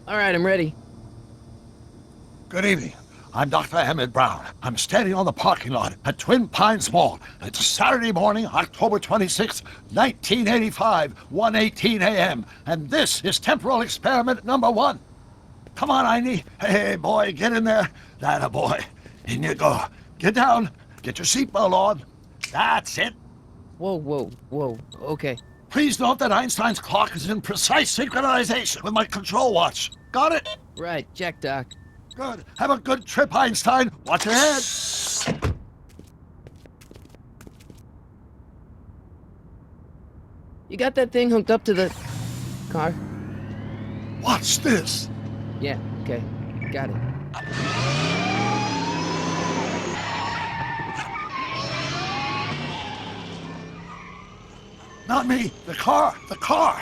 All right, I'm ready. Good evening. I'm Dr. Emmett Brown. I'm standing on the parking lot at Twin Pines Mall. It's Saturday morning, October 26, 1985, 1:18 a.m. And this is temporal experiment number 1. Come on, Einie. Hey, boy, get in there. That a boy. In you go. Get down. Get your seatbelt on. That's it. Whoa. Okay. Please note that Einstein's clock is in precise synchronization with my control watch. Got it? Right, check, Doc. Good. Have a good trip, Einstein. Watch your head. You got that thing hooked up to the car? Watch this. Yeah, okay. Got it. Not me. The car. The car.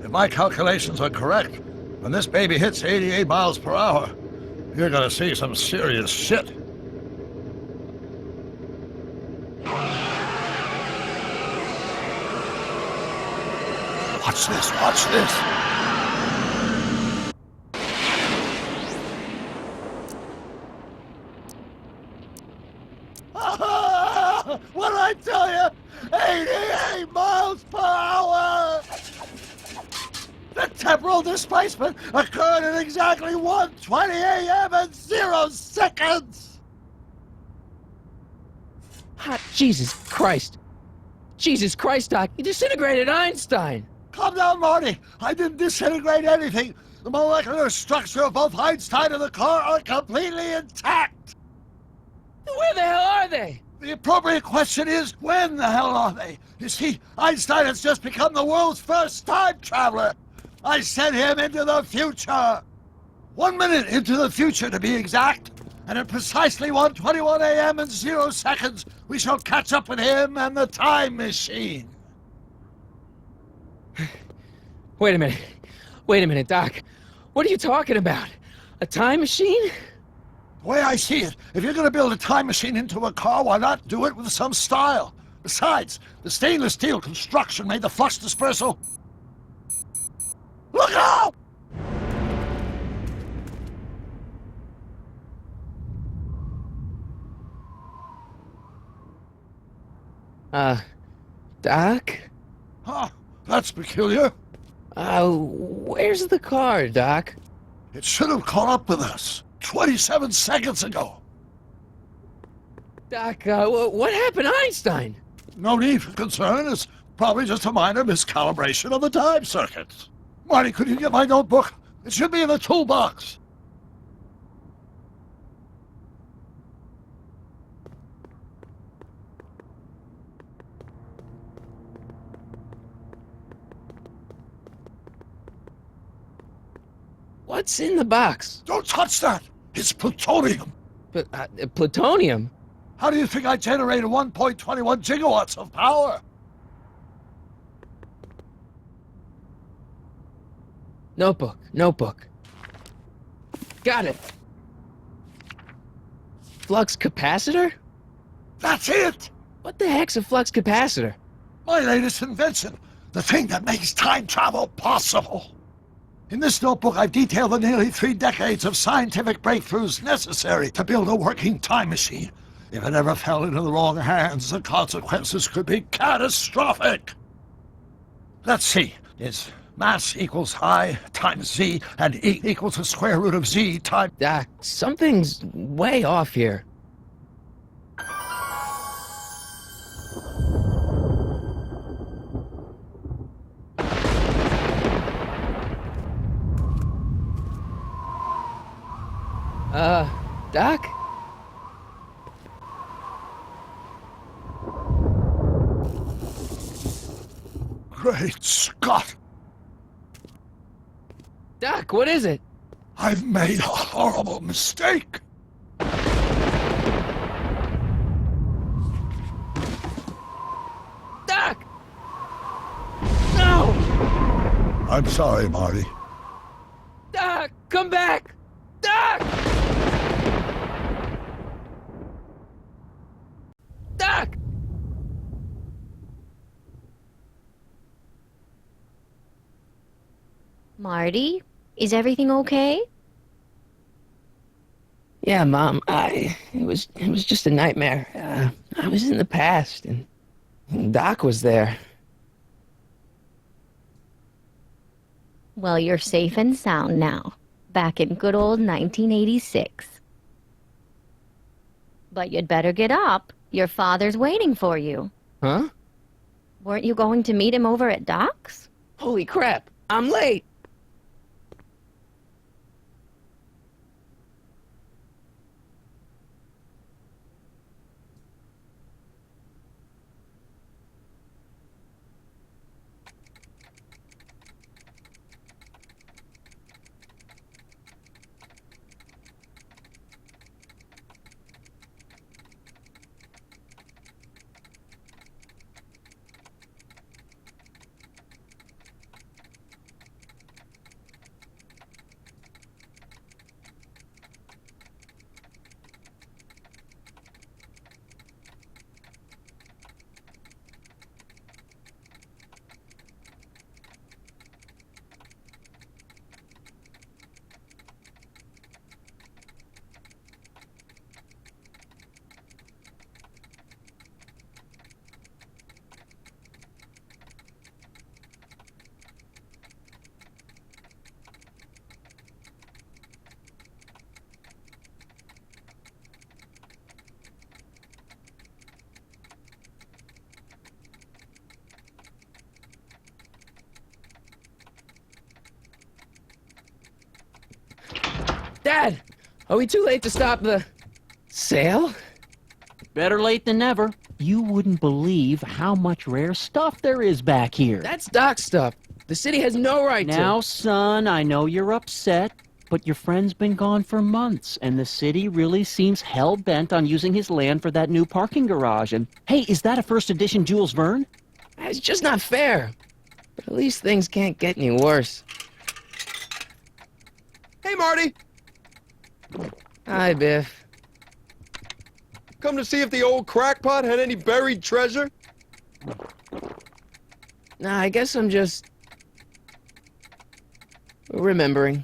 If my calculations are correct, when this baby hits 88 miles per hour, you're gonna see some serious shit. Watch this, watch this. What did I tell you? 88 miles per hour! The temporal displacement occurred at exactly 1:20 a.m. and 0 seconds! Hot Jesus Christ. Jesus Christ, Doc. You disintegrated Einstein. Calm down, Marty. I didn't disintegrate anything. The molecular structure of both Einstein and the car are completely intact. Where the hell are they? The appropriate question is, when the hell are they? You see, Einstein has just become the world's first time traveler. I sent him into the future. 1 minute into the future, to be exact. And at precisely 1:21 a.m. and 0 seconds, we shall catch up with him and the time machine. Wait a minute, Doc. What are you talking about? A time machine? The way I see it, if you're going to build a time machine into a car, why not do it with some style? Besides, the stainless steel construction made the flux dispersal. Look out! Doc? Huh, that's peculiar. Where's the car, Doc? It should have caught up with us 27 seconds ago. Doc, what happened to Einstein? No need for concern. It's probably just a minor miscalibration of the time circuits. Marty, could you get my notebook? It should be in the toolbox. What's in the box? Don't touch that! It's plutonium! Plutonium? How do you think I generated 1.21 gigawatts of power? Notebook. Got it. Flux capacitor? That's it! What the heck's a flux capacitor? My latest invention. The thing that makes time travel possible. In this notebook, I've detailed the nearly 3 decades of scientific breakthroughs necessary to build a working time machine. If it ever fell into the wrong hands, the consequences could be catastrophic. Let's see. It's mass equals I times Z, and E equals the square root of Z times... Doc, something's way off here. Doc? Great Scott! Doc, what is it? I've made a horrible mistake! Doc! No! I'm sorry, Marty. Doc, come back! Doc! Marty, is everything okay? Yeah, Mom, it was just a nightmare. I was in the past, and Doc was there. Well, you're safe and sound now. Back in good old 1986. But you'd better get up. Your father's waiting for you. Huh? Weren't you going to meet him over at Doc's? Holy crap, I'm late! Dad! Are we too late to stop the... sale? Better late than never. You wouldn't believe how much rare stuff there is back here. That's Doc stuff. The city has no right to... Now, son, I know you're upset, but your friend's been gone for months, and the city really seems hell-bent on using his land for that new parking garage. And, hey, is that a first edition Jules Verne? It's just not fair. But at least things can't get any worse. Hey, Marty! Hi, Biff. Come to see if the old crackpot had any buried treasure? Nah, I guess I'm just... remembering.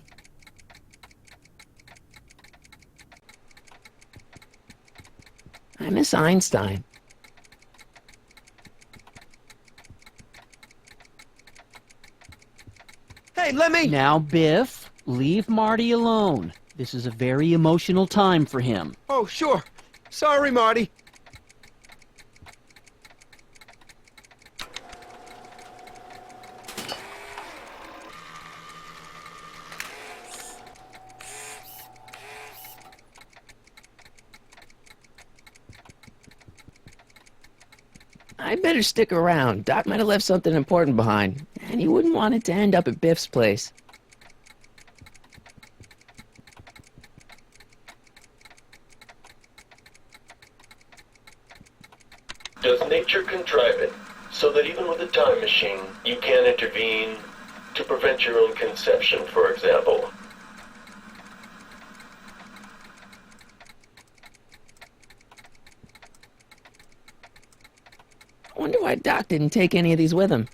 I miss Einstein. Hey, let me... Now, Biff, leave Marty alone. This is a very emotional time for him. Oh, sure. Sorry, Marty. I better stick around. Doc might have left something important behind, and he wouldn't want it to end up at Biff's place. Does nature contrive it so that even with a time machine, you can intervene to prevent your own conception, for example? I wonder why Doc didn't take any of these with him.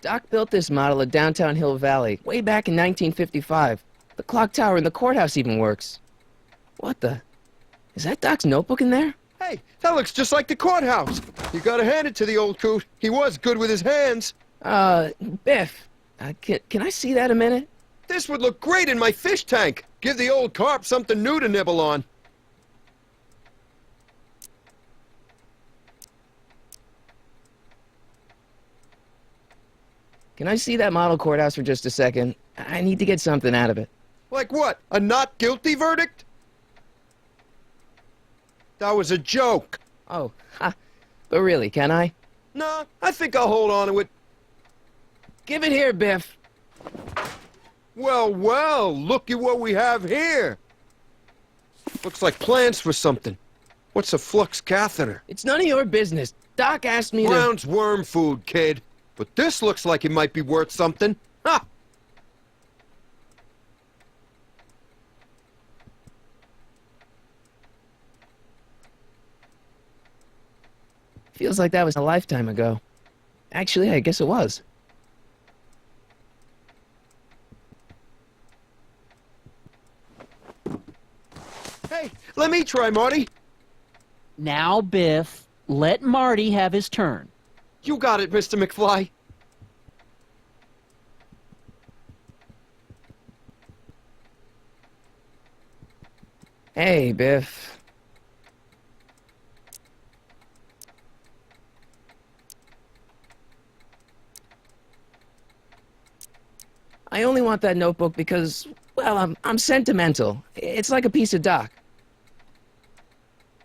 Doc built this model of downtown Hill Valley way back in 1955. The clock tower in the courthouse even works. What the? Is that Doc's notebook in there? Hey, that looks just like the courthouse. You gotta hand it to the old coot. He was good with his hands. Biff, can I see that a minute? This would look great in my fish tank. Give the old carp something new to nibble on. Can I see that model courthouse for just a second? I need to get something out of it. Like what? A not guilty verdict? That was a joke. Oh, ha. But really, can I? Nah, I think I'll hold on to it. Give it here, Biff. Well, well, look at what we have here. Looks like plans for something. What's a flux catheter? It's none of your business. Doc asked me to... Brown's worm food, kid. But this looks like it might be worth something. Ha! Feels like that was a lifetime ago. Actually, I guess it was. Hey, let me try, Marty. Now, Biff, let Marty have his turn. You got it, Mr. McFly. Hey, Biff. I only want that notebook because, well, I'm sentimental. It's like a piece of Doc.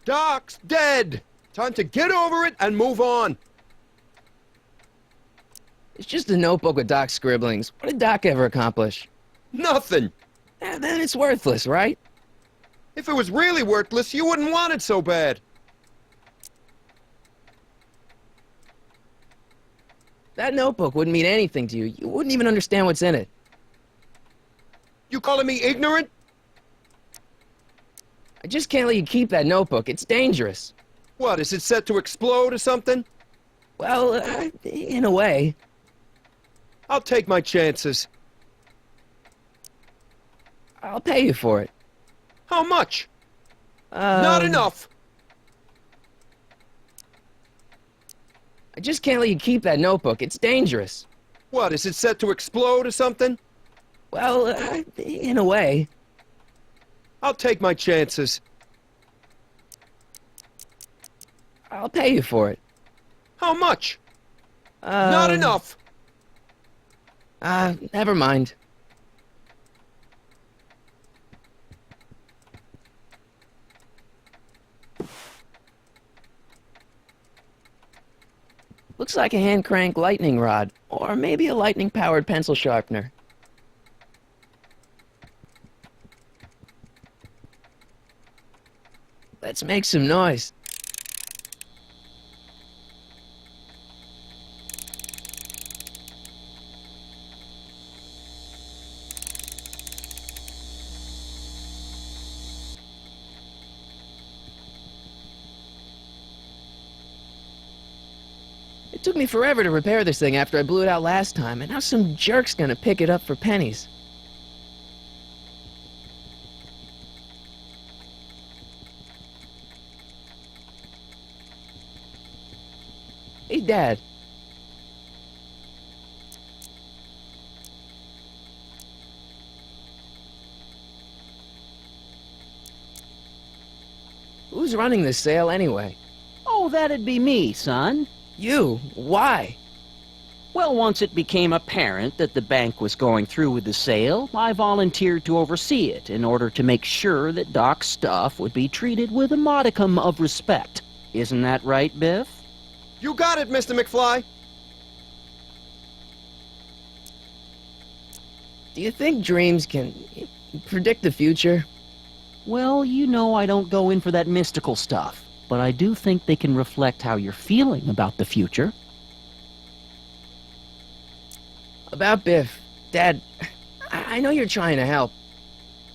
Doc's dead. Time to get over it and move on. It's just a notebook with Doc's scribblings. What did Doc ever accomplish? Nothing. Then it's worthless, right? If it was really worthless, you wouldn't want it so bad. That notebook wouldn't mean anything to you. You wouldn't even understand what's in it. You calling me ignorant? I just can't let you keep that notebook. It's dangerous. What, is it set to explode or something? Well, in a way. I'll take my chances. I'll pay you for it. How much? Not enough. I just can't let you keep that notebook. It's dangerous. What, is it set to explode or something? Well, in a way. I'll take my chances. I'll pay you for it. How much? Not enough. Never mind. Looks like a hand crank lightning rod, or maybe a lightning powered pencil sharpener. Let's make some noise. It took me forever to repair this thing after I blew it out last time, and now some jerk's gonna pick it up for pennies. Hey, Dad. Who's running this sale anyway? Oh, that'd be me, son. You? Why? Well, once it became apparent that the bank was going through with the sale, I volunteered to oversee it in order to make sure that Doc's stuff would be treated with a modicum of respect. Isn't that right, Biff? You got it, Mr. McFly. Do you think dreams can predict the future? Well, you know I don't go in for that mystical stuff, but I do think they can reflect how you're feeling about the future. About Biff, Dad, I know you're trying to help.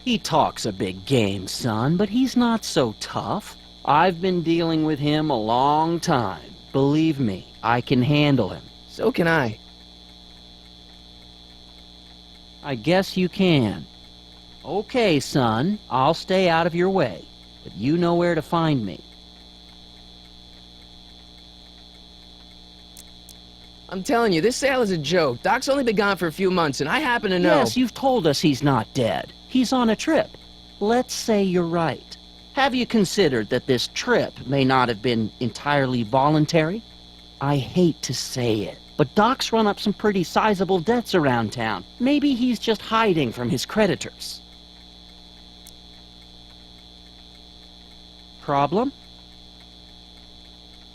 He talks a big game, son, but he's not so tough. I've been dealing with him a long time. Believe me, I can handle him. So can I. I guess you can. Okay, son, I'll stay out of your way, but you know where to find me. I'm telling you, this sale is a joke. Doc's only been gone for a few months, and I happen to know... Yes, you've told us he's not dead. He's on a trip. Let's say you're right. Have you considered that this trip may not have been entirely voluntary? I hate to say it, but Doc's run up some pretty sizable debts around town. Maybe he's just hiding from his creditors. Problem?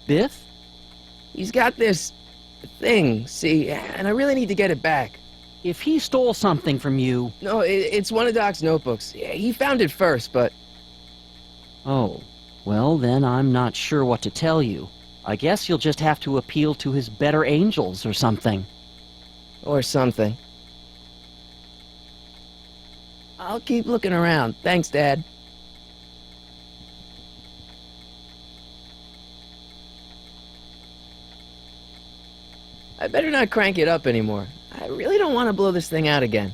Biff? He's got this thing, see, and I really need to get it back. If he stole something from you... No, it's one of Doc's notebooks. Yeah, he found it first, but... Oh, well then I'm not sure what to tell you. I guess you'll just have to appeal to his better angels or something. Or something. I'll keep looking around. Thanks, Dad. I better not crank it up anymore. I really don't want to blow this thing out again.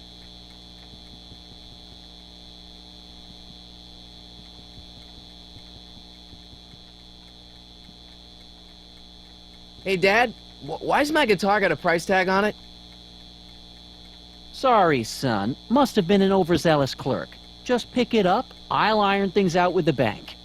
Hey, Dad, why's my guitar got a price tag on it? Sorry, son. Must have been an overzealous clerk. Just pick it up. I'll iron things out with the bank.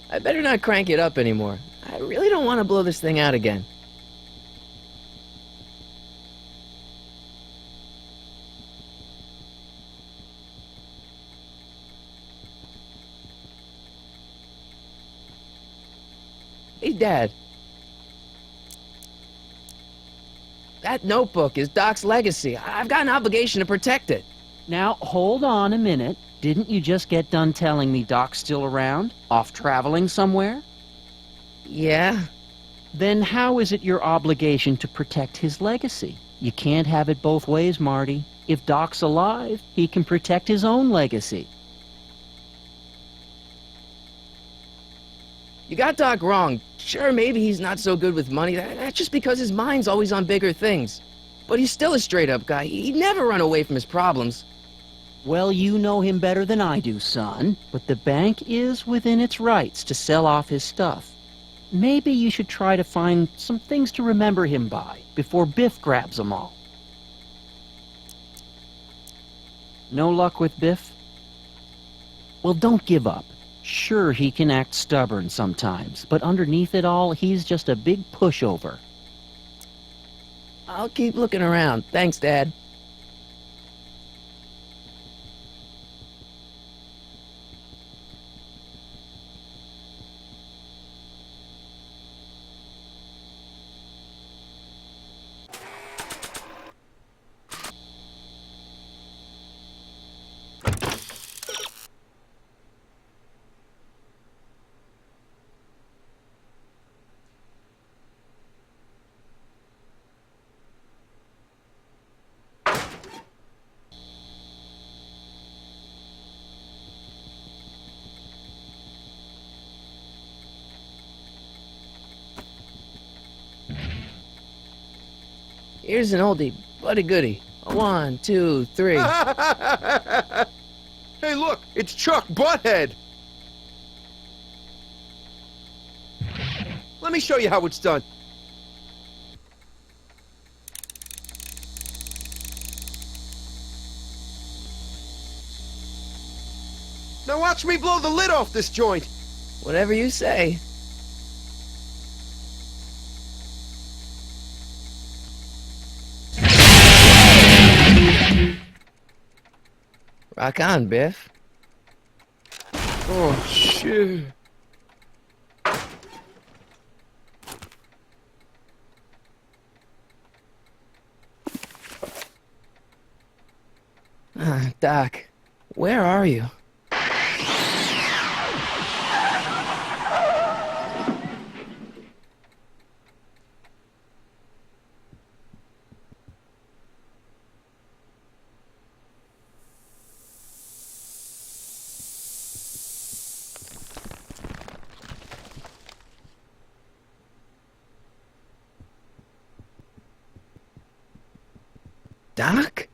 I better not crank it up anymore. I really don't want to blow this thing out again. Hey, Dad. That notebook is Doc's legacy. I've got an obligation to protect it. Now, hold on a minute. Didn't you just get done telling me Doc's still around? Off traveling somewhere? Yeah? Then how is it your obligation to protect his legacy? You can't have it both ways, Marty. If Doc's alive, he can protect his own legacy. You got Doc wrong. Sure, maybe he's not so good with money. That's just because his mind's always on bigger things. But he's still a straight-up guy. He'd never run away from his problems. Well, you know him better than I do, son. But the bank is within its rights to sell off his stuff. Maybe you should try to find some things to remember him by before Biff grabs them all. No luck with Biff? Well, don't give up. Sure, he can act stubborn sometimes, but underneath it all, he's just a big pushover. I'll keep looking around. Thanks, Dad. Here's an oldie, but a goodie. 1, 2, 3. Hey, look, it's Chuck Butthead. Let me show you how it's done. Now watch me blow the lid off this joint. Whatever you say. Rock on, Biff. Oh, shit. Doc, where are you? Doc?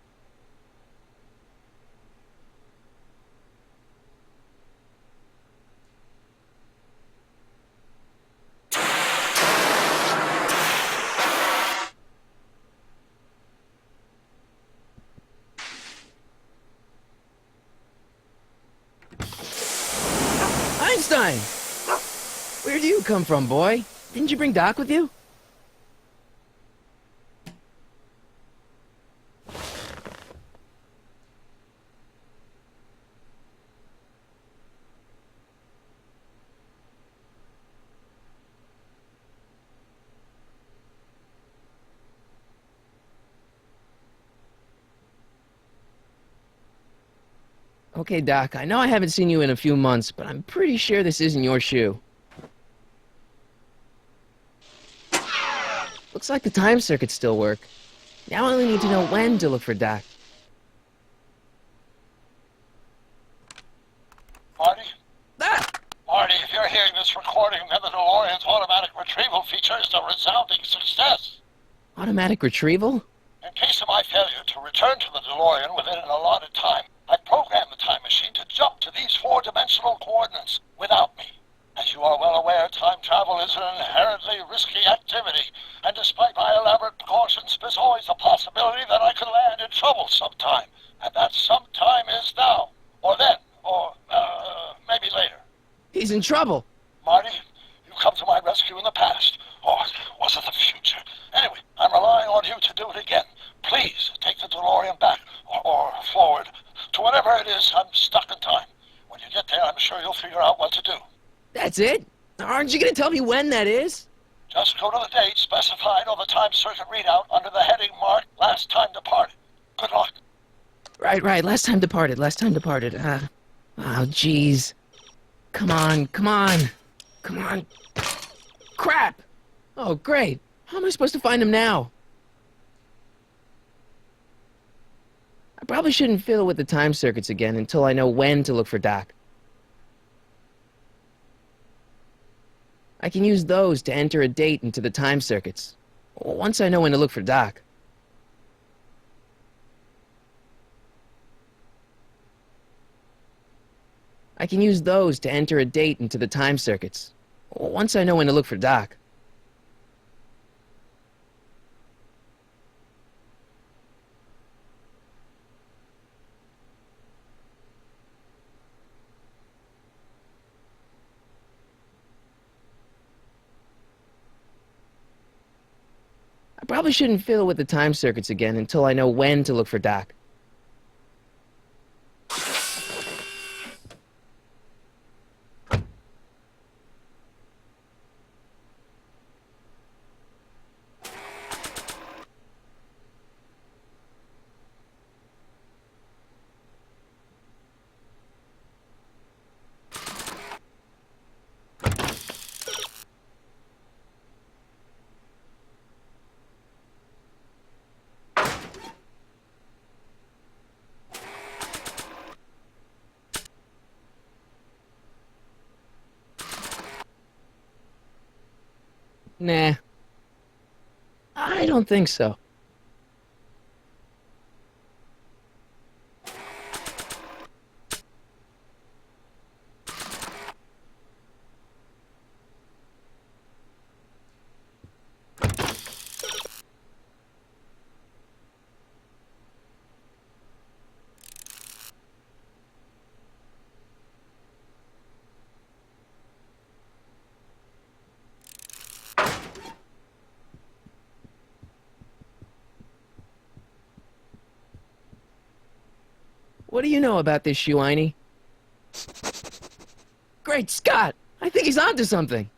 Einstein! Where do you come from, boy? Didn't you bring Doc with you? Okay, Doc, I know I haven't seen you in a few months, but I'm pretty sure this isn't your shoe. Looks like the time circuits still work. Now I only need to know when to look for Doc. reporting that the DeLorean's automatic retrieval feature is a resounding success. Automatic retrieval? In case of my failure to return to the DeLorean within an allotted time, I programmed the time machine to jump to these four-dimensional coordinates without me. As you are well aware, time travel is an inherently risky activity, and despite my elaborate precautions, there's always a possibility that I could land in trouble sometime, and that sometime is now, or then, or maybe later. He's in trouble. Marty, you come to my rescue in the past, or was it the future? Anyway, I'm relying on you to do it again. Please take the DeLorean back, or forward, to whatever it is. I'm stuck in time. When you get there, I'm sure you'll figure out what to do. That's it? Aren't you gonna tell me when that is? Just go to the date specified on the time circuit readout under the heading marked Last Time Departed. Good luck. Right. Last time departed. Oh, jeez. Come on. Crap! Oh, great. How am I supposed to find him now? I probably shouldn't fiddle with the time circuits again until I know when to look for Doc. I can use those to enter a date into the time circuits, once I know when to look for Doc. I can use those to enter a date into the time circuits, once I know when to look for Doc. I probably shouldn't fiddle with the time circuits again until I know when to look for Doc. Nah. I don't think so. What do you know about this Shuaini? Great Scott! I think he's onto something!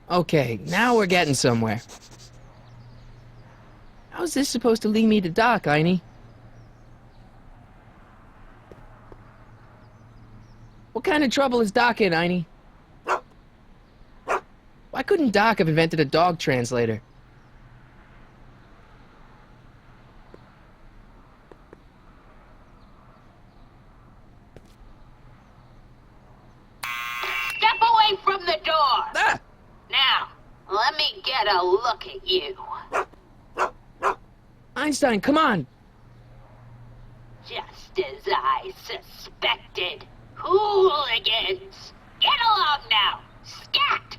Okay, now we're getting somewhere. How's this supposed to lead me to Doc, Einie? What kind of trouble is Doc in, Einie? Why couldn't Doc have invented a dog translator? Step away from the door! Ah! Now, let me get a look at you. Einstein, come on! Just as I suspected. Hooligans! Get along now! Scat!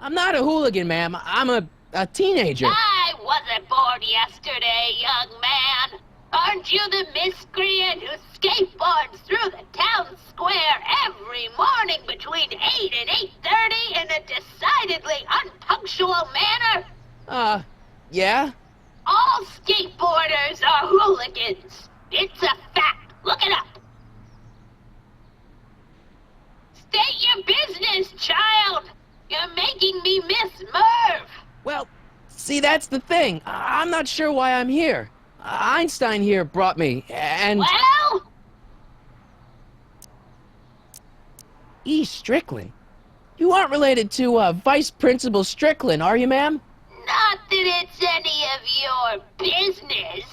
I'm not a hooligan, ma'am. I'm a teenager. I wasn't born yesterday, young man. Aren't you the miscreant who skateboards through the town square every morning between 8 and 8:30 in a decidedly unpunctual manner? Yeah? All skateboarders are hooligans. It's a fact. Look it up. State your business, child. You're making me miss Merv. Well, see, that's the thing. I'm not sure why I'm here. Einstein here brought me, and... Well? E. Strickland? You aren't related to, Vice Principal Strickland, are you, ma'am? Not that it's any of your business,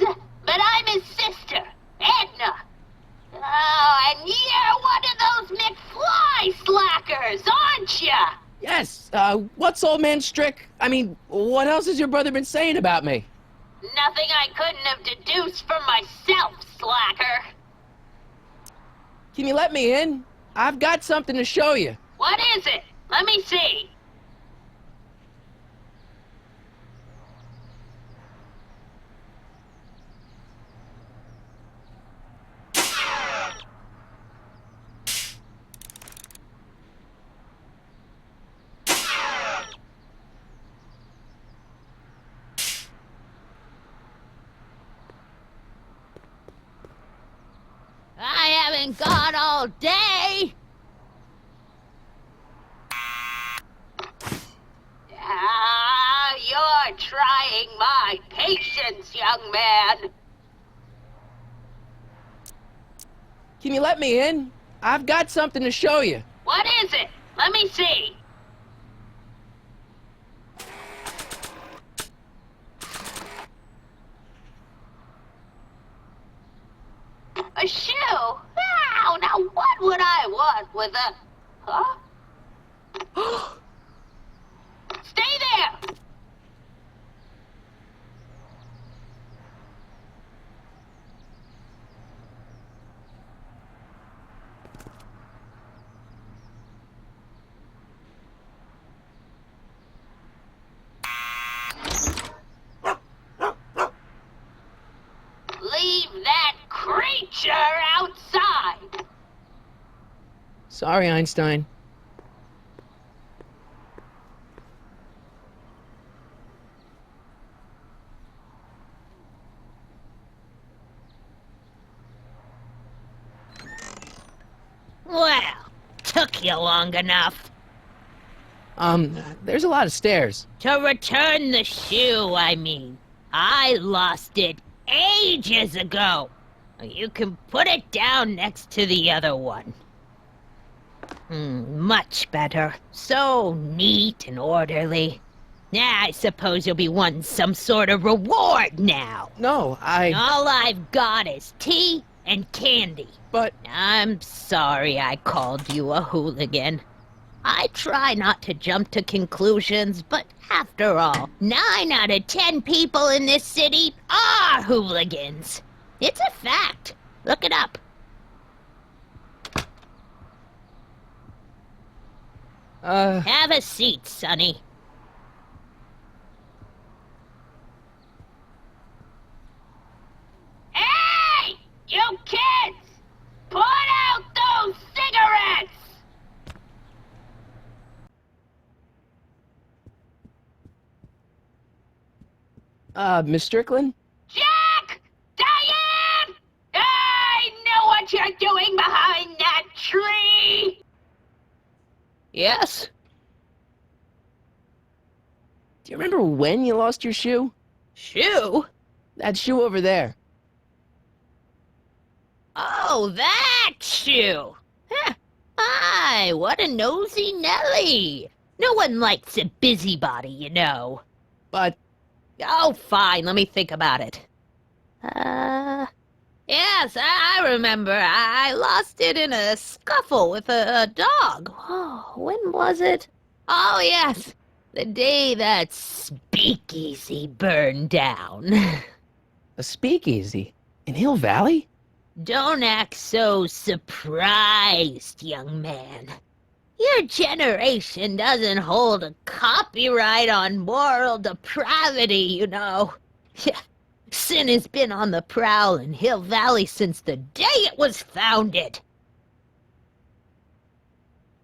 but I'm his sister, Edna. Oh, and you're one of those McFly slackers, aren't ya? Yes, what's old man Strick? I mean, what else has your brother been saying about me? Nothing I couldn't have deduced from myself, slacker. Can you let me in? I've got something to show you. What is it? Let me see. I haven't gone all day. You're trying my patience, young man. Can you let me in? I've got something to show you. What is it? Let me see. A shoe? Wow, now what would I want with a... Huh? Stay there! Leave that creature outside! Sorry, Einstein. Well, took you long enough. There's a lot of stairs. To return the shoe, I mean. I lost it ages ago. You can put it down next to the other one. Much better. So neat and orderly. I suppose you'll be wanting some sort of reward now. No, All I've got is tea and candy. But... I'm sorry I called you a hooligan. I try not to jump to conclusions, but after all, 9 out of 10 people in this city are hooligans. It's a fact. Look it up. Have a seat, Sonny. Hey! You kids! Put out those cigarettes! Miss Strickland? Jack! Diane! I know what you're doing behind that tree! Yes? Do you remember when you lost your shoe? Shoe? That shoe over there. Oh, that shoe! Huh. Aye, what a nosy Nelly! No one likes a busybody, you know. But... Oh, fine, let me think about it. Yes, I remember. I lost it in a scuffle with a dog. Oh, when was it? Oh, yes, the day that speakeasy burned down. a speakeasy? In Hill Valley? Don't act so surprised, young man. Your generation doesn't hold a copyright on moral depravity, you know. Sin has been on the prowl in Hill Valley since the day it was founded.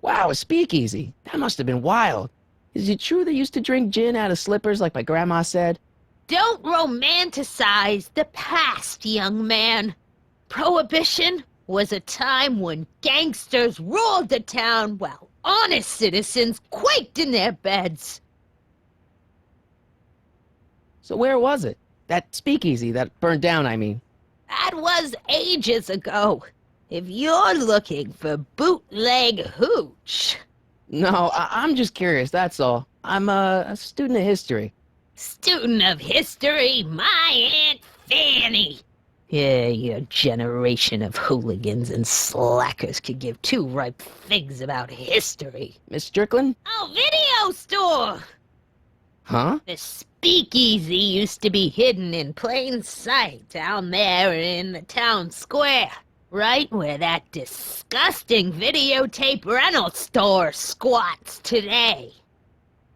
Wow, a speakeasy. That must have been wild. Is it true they used to drink gin out of slippers like my grandma said? Don't romanticize the past, young man. Prohibition was a time when gangsters ruled the town while honest citizens quaked in their beds. So where was it? That speakeasy that burned down, I mean. That was ages ago. If you're looking for bootleg hooch, No, I'm just curious, that's all. I'm a student of history. student of history, my Aunt Fanny. Yeah, your generation of hooligans and slackers could give two ripe figs about history. Miss Strickland? Oh, video store! Huh? The speakeasy used to be hidden in plain sight down there in the town square. Right where that disgusting videotape rental store squats today.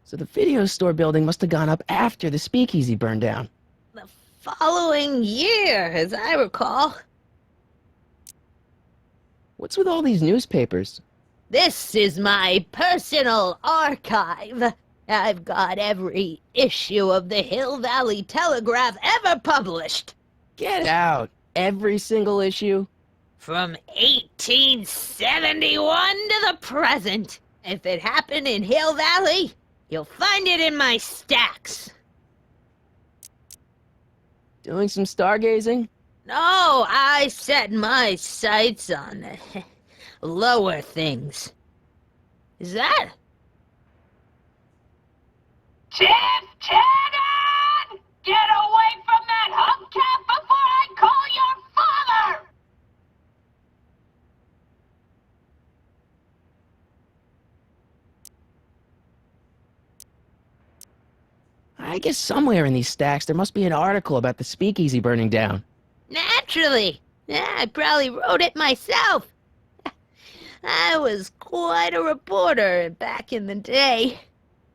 So the video store building must have gone up after the speakeasy burned down. The following year, as I recall. What's with all these newspapers? This is my personal archive. I've got every issue of the Hill Valley Telegraph ever published. Get out! Every single issue? From 1871 to the present. If it happened in Hill Valley, you'll find it in my stacks. Doing some stargazing? No, I set my sights on the lower things. Is that? Tiff Tannen! Get away from that hubcap before I call your father! I guess somewhere in these stacks there must be an article about the speakeasy burning down. Naturally. Yeah, I probably wrote it myself. I was quite a reporter back in the day.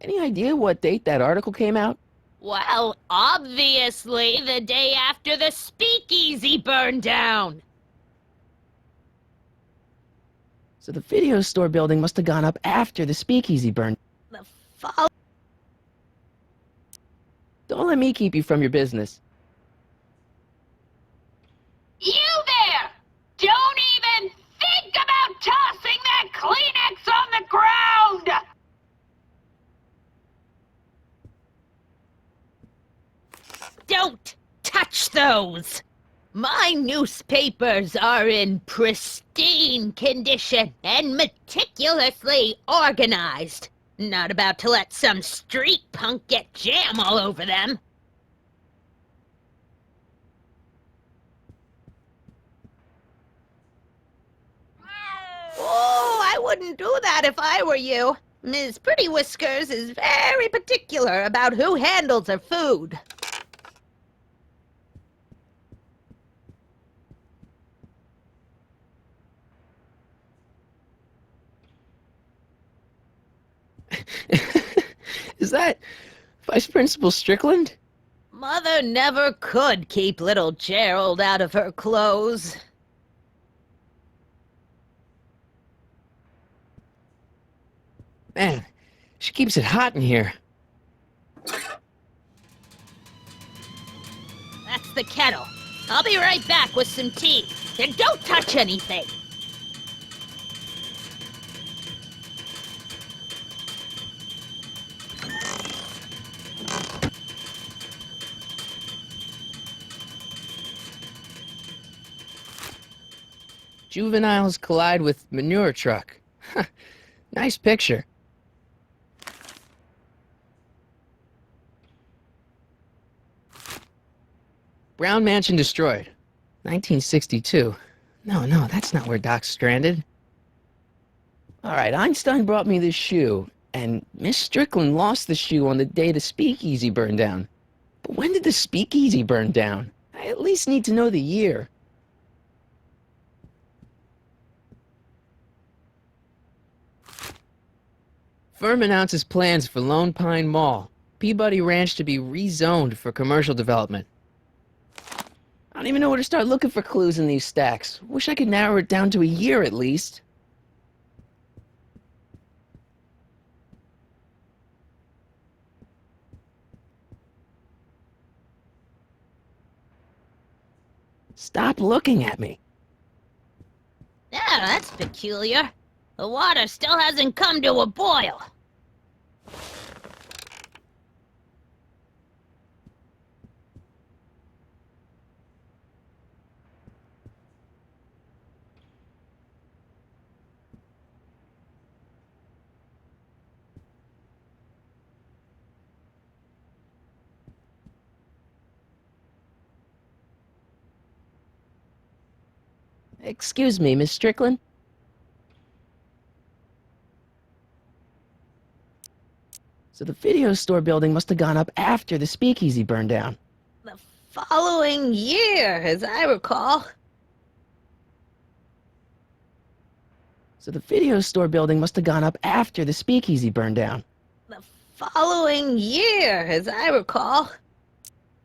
Any idea what date that article came out? Well, obviously the day after the speakeasy burned down. So the video store building must have gone up after the speakeasy burned. The fall. Don't let me keep you from your business. You there! Don't even think about tossing that Kleenex on the ground! Don't touch those! My newspapers are in pristine condition and meticulously organized. Not about to let some street punk get jam all over them. Oh, I wouldn't do that if I were you. Ms. Pretty Whiskers is very particular about who handles her food. Is that Vice Principal Strickland? Mother never could keep little Gerald out of her clothes. Man, she keeps it hot in here. That's the kettle. I'll be right back with some tea. And don't touch anything. Juveniles collide with manure truck. Nice picture. Brown Mansion destroyed. 1962. No, that's not where Doc's stranded. Alright, Einstein brought me this shoe, and Miss Strickland lost the shoe on the day the speakeasy burned down. But when did the speakeasy burn down? I at least need to know the year. Firm announces plans for Lone Pine Mall. Peabody Ranch to be rezoned for commercial development. I don't even know where to start looking for clues in these stacks. Wish I could narrow it down to a year at least. Stop looking at me. Yeah, that's peculiar. The water still hasn't come to a boil. Excuse me, Miss Strickland? So the video store building must have gone up after the speakeasy burned down. The following year, as I recall. So the video store building must have gone up after the speakeasy burned down. The following year, as I recall.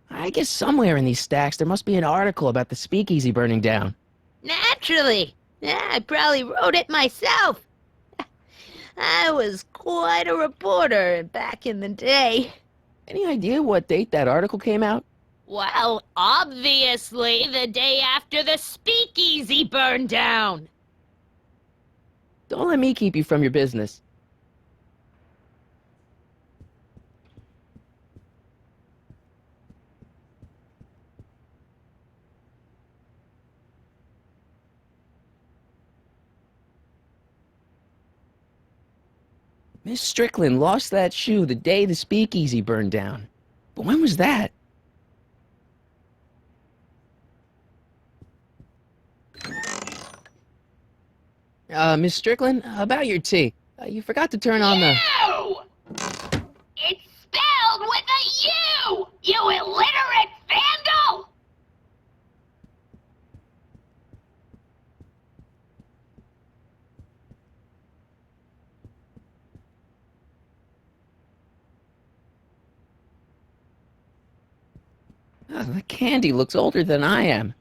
I guess somewhere in these stacks there must be an article about the speakeasy burning down. Naturally. Yeah, I probably wrote it myself. I was quite a reporter back in the day. Any idea what date that article came out? Well, obviously the day after the speakeasy burned down. Don't let me keep you from your business. Miss Strickland lost that shoe the day the speakeasy burned down. But when was that? Miss Strickland, about your tea. You forgot to turn on the... You! It's spelled with a U! You illiterate vandal! The candy looks older than I am.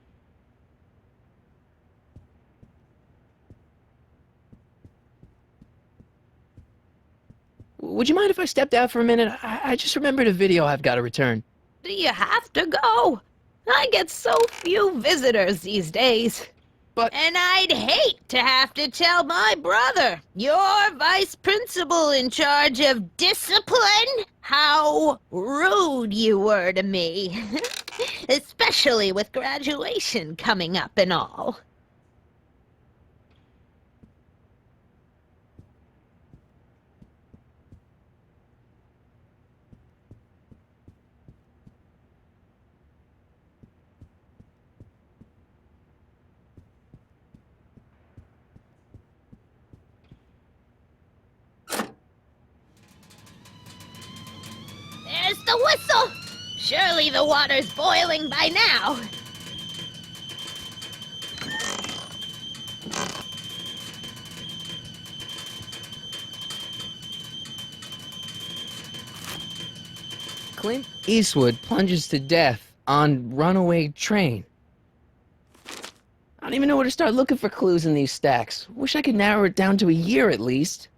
Would you mind if I stepped out for a minute? I just remembered a video I've got to return. Do you have to go? I get so few visitors these days. But... And I'd hate to have to tell my brother, your vice principal in charge of discipline, how rude you were to me. Especially with graduation coming up and all. There's the whistle! Surely the water's boiling by now. Clint Eastwood plunges to death on runaway train. I don't even know where to start looking for clues in these stacks. Wish I could narrow it down to a year at least.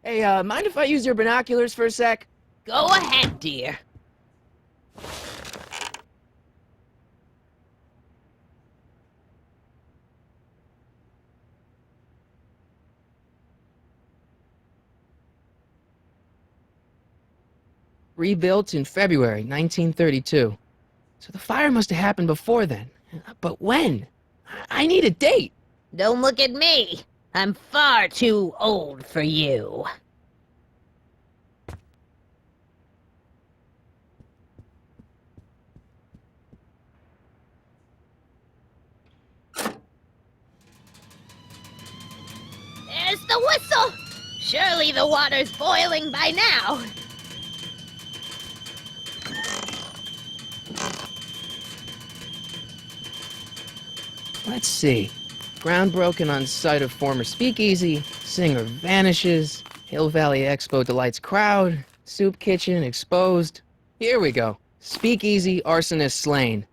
Hey, mind if I use your binoculars for a sec? Go ahead, dear. Rebuilt in February 1932. So the fire must have happened before then. But when? I need a date. Don't look at me. I'm far too old for you. There's the whistle! Surely the water's boiling by now. Let's see. Ground broken on site of former speakeasy, singer vanishes, Hill Valley Expo delights crowd, soup kitchen exposed. Here we go. Speakeasy arsonist slain.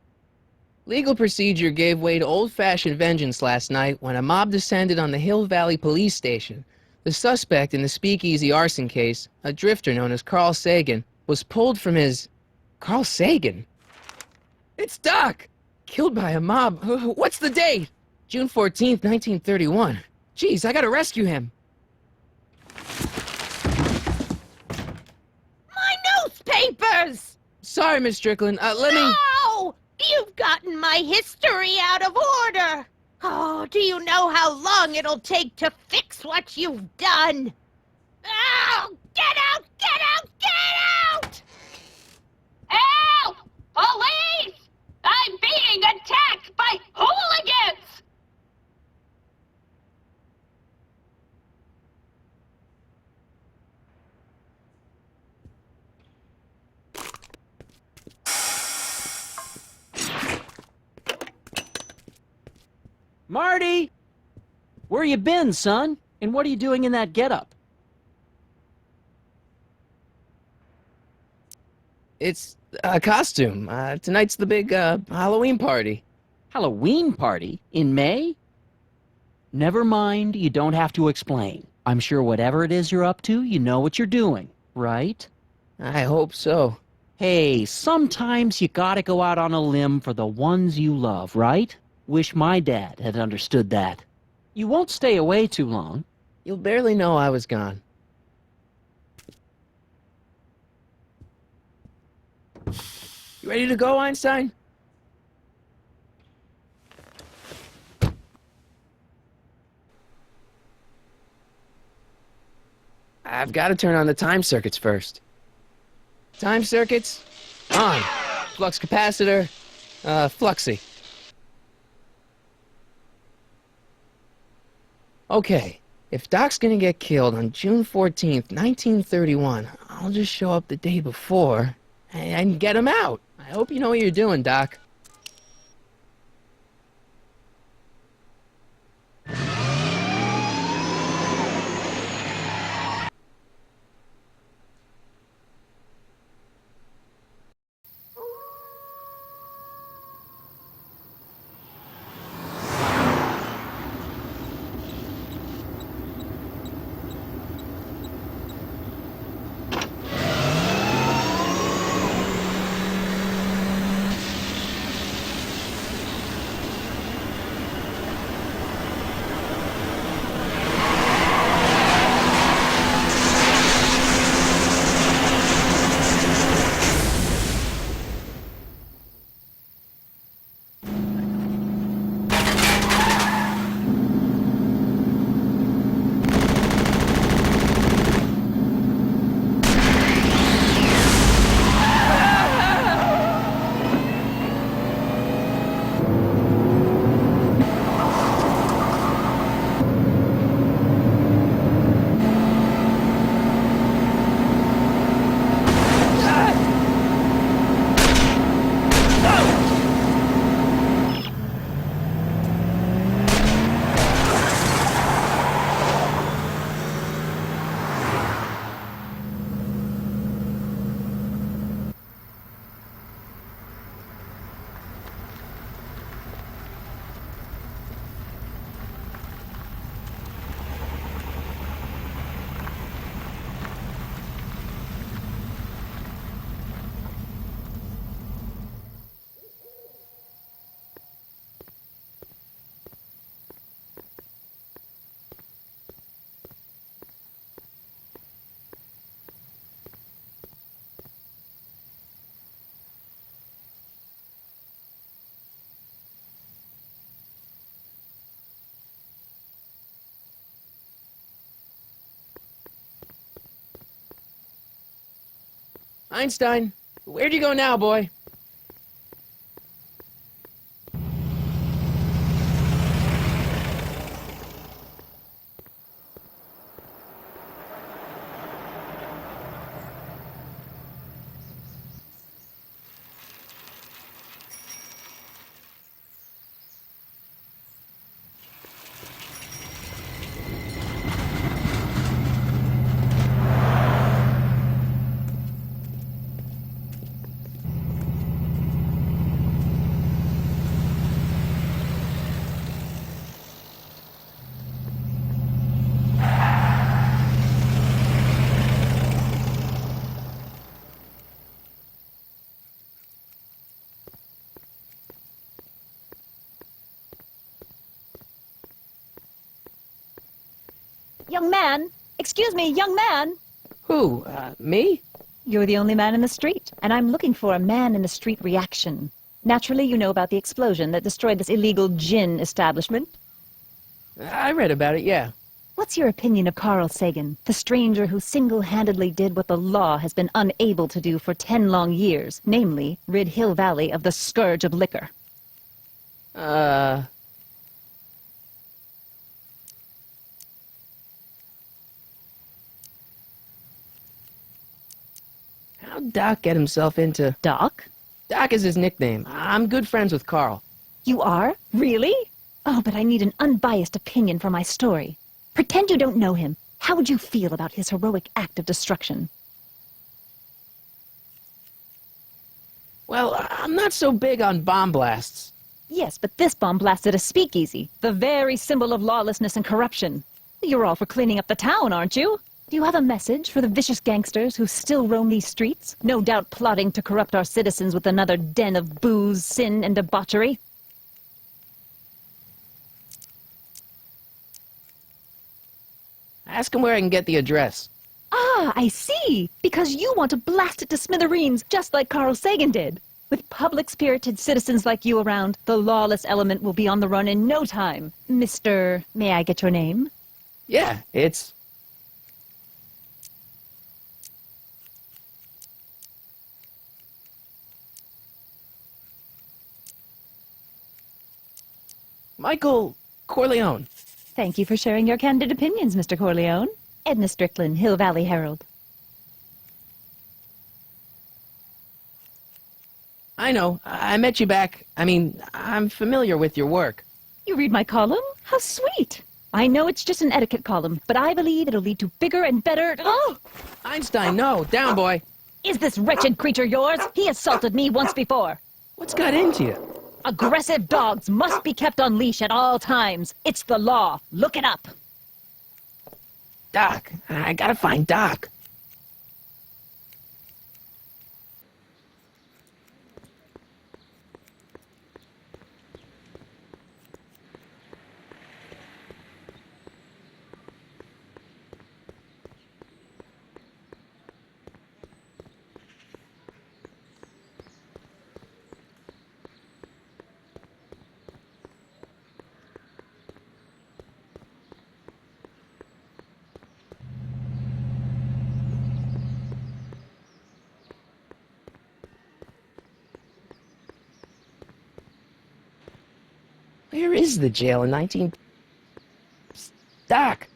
Legal procedure gave way to old-fashioned vengeance last night when a mob descended on the Hill Valley police station. The suspect in the speakeasy arson case, a drifter known as Carl Sagan, was pulled from his... Carl Sagan? It's Doc! Killed by a mob. What's the date? June 14th, 1931. Jeez, I gotta rescue him. My newspapers! Sorry, Miss Strickland. Let me... No! You've gotten my history out of order! Oh, do you know how long it'll take to fix what you've done? Oh, get out! Get out! Get out! Help! Police! I'm being attacked by hooligans! Marty! Where you been, son? And what are you doing in that getup? It's a costume. Tonight's the big, Halloween party. Halloween party? In May? Never mind, you don't have to explain. I'm sure whatever it is you're up to, you know what you're doing, right? I hope so. Hey, sometimes you gotta go out on a limb for the ones you love, right? Wish my dad had understood that. You won't stay away too long. You'll barely know I was gone. You ready to go, Einstein? I've got to turn on the time circuits first. Time circuits, on. Flux capacitor, fluxy. Okay, if Doc's gonna get killed on June 14th, 1931, I'll just show up the day before and get him out. I hope you know what you're doing, Doc. Einstein, where'd you go now, boy? Young man! Excuse me, young man! Who? Me? You're the only man in the street, and I'm looking for a man-in-the-street reaction. Naturally, you know about the explosion that destroyed this illegal gin establishment. I read about it, yeah. What's your opinion of Carl Sagan, the stranger who single-handedly did what the law has been unable to do for 10 long years, namely, rid Hill Valley of the scourge of liquor? How'd Doc get himself into... Doc? Doc is his nickname. I'm good friends with Carl. You are? Really? Oh, but I need an unbiased opinion for my story. Pretend you don't know him. How would you feel about his heroic act of destruction? Well, I'm not so big on bomb blasts. Yes, but this bomb blasted a speakeasy, the very symbol of lawlessness and corruption. You're all for cleaning up the town, aren't you? Do you have a message for the vicious gangsters who still roam these streets, no doubt plotting to corrupt our citizens with another den of booze, sin, and debauchery? Ask him where I can get the address. Ah, I see! Because you want to blast it to smithereens, just like Carl Sagan did. With public-spirited citizens like you around, the lawless element will be on the run in no time. Mr. May I get your name? Yeah, it's... Michael Corleone. Thank you for sharing your candid opinions, Mr. Corleone. Edna Strickland, Hill Valley Herald. I know. I met you back. I'm familiar with your work. You read my column? How sweet! I know it's just an etiquette column, but I believe it'll lead to bigger and better... Oh! Einstein, no. Down, boy. Is this wretched creature yours? He assaulted me once before. What's got into you? Aggressive dogs must be kept on leash at all times. It's the law. Look it up. Doc. I gotta find Doc. Where is the jail in 19... Doc!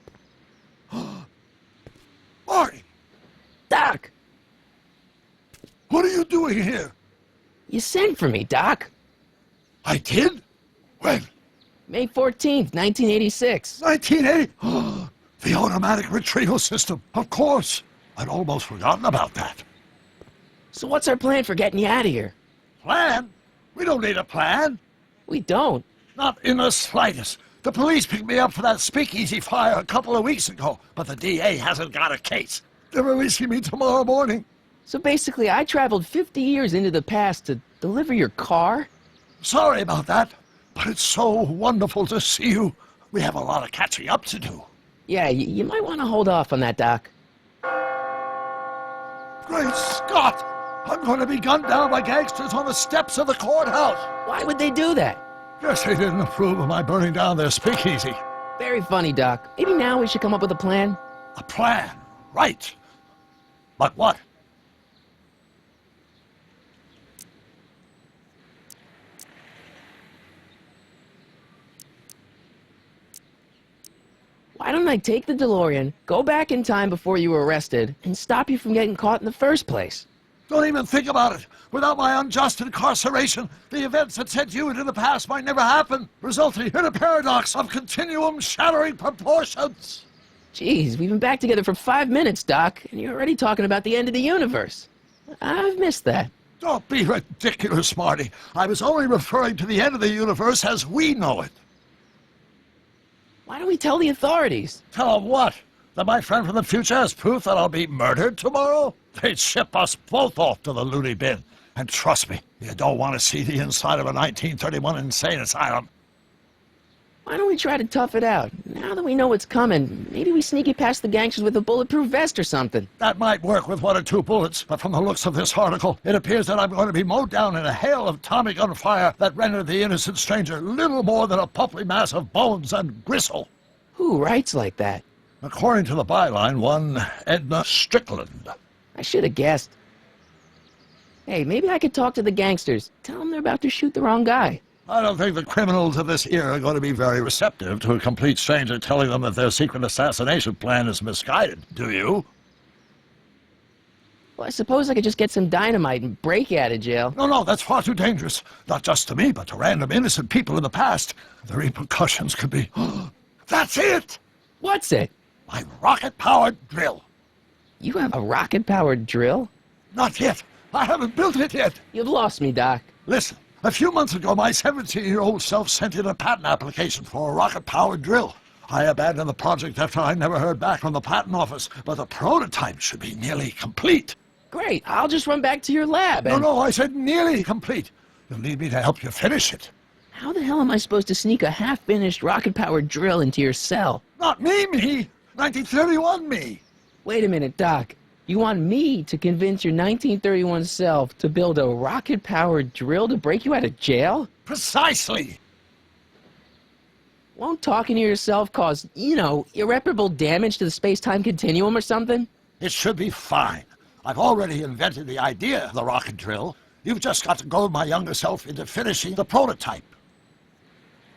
Marty! Doc! What are you doing here? You sent for me, Doc. I did? When? May 14th, 1986. 1980? The automatic retrieval system. Of course. I'd almost forgotten about that. So what's our plan for getting you out of here? Plan? We don't need a plan. We don't. Not in the slightest. The police picked me up for that speakeasy fire a couple of weeks ago, but the DA hasn't got a case. They're releasing me tomorrow morning. So basically, I traveled 50 years into the past to deliver your car? Sorry about that, but it's so wonderful to see you. We have a lot of catching up to do. Yeah, you might want to hold off on that, Doc. Great Scott! I'm going to be gunned down by gangsters on the steps of the courthouse. Why would they do that? Guess they didn't approve of my burning down their speakeasy. Very funny, Doc. Maybe now we should come up with a plan? A plan, right. But what? Why don't I take the DeLorean, go back in time before you were arrested, and stop you from getting caught in the first place? Don't even think about it. Without my unjust incarceration, the events that sent you into the past might never happen, resulting in a paradox of continuum-shattering proportions. Jeez, we've been back together for 5 minutes, Doc, and you're already talking about the end of the universe. I've missed that. Don't be ridiculous, Marty. I was only referring to the end of the universe as we know it. Why don't we tell the authorities? Tell them what? That my friend from the future has proof that I'll be murdered tomorrow? They'd ship us both off to the loony bin. And trust me, you don't want to see the inside of a 1931 insane asylum. Why don't we try to tough it out? Now that we know what's coming, maybe we sneak it past the gangsters with a bulletproof vest or something. That might work with 1 or 2 bullets, but from the looks of this article, it appears that I'm going to be mowed down in a hail of Tommy gun fire that rendered the innocent stranger little more than a puffy mass of bones and gristle. Who writes like that? According to the byline, one Edna Strickland. I should have guessed. Hey, maybe I could talk to the gangsters. Tell them they're about to shoot the wrong guy. I don't think the criminals of this era are going to be very receptive to a complete stranger telling them that their secret assassination plan is misguided, do you? Well, I suppose I could just get some dynamite and break out of jail. No, that's far too dangerous. Not just to me, but to random innocent people in the past. The repercussions could be... That's it! What's it? My rocket-powered drill. You have a rocket-powered drill? Not yet. I haven't built it yet. You've lost me, Doc. Listen, a few months ago, my 17-year-old self sent in a patent application for a rocket-powered drill. I abandoned the project after I never heard back from the patent office, but the prototype should be nearly complete. Great. I'll just run back to your lab and... No, I said nearly complete. You'll need me to help you finish it. How the hell am I supposed to sneak a half-finished rocket-powered drill into your cell? Not me. 1931 me. Wait a minute, Doc. You want me to convince your 1931 self to build a rocket-powered drill to break you out of jail? Precisely. Won't talking to yourself cause, irreparable damage to the space-time continuum or something? It should be fine. I've already invented the idea of the rocket drill. You've just got to goad my younger self into finishing the prototype.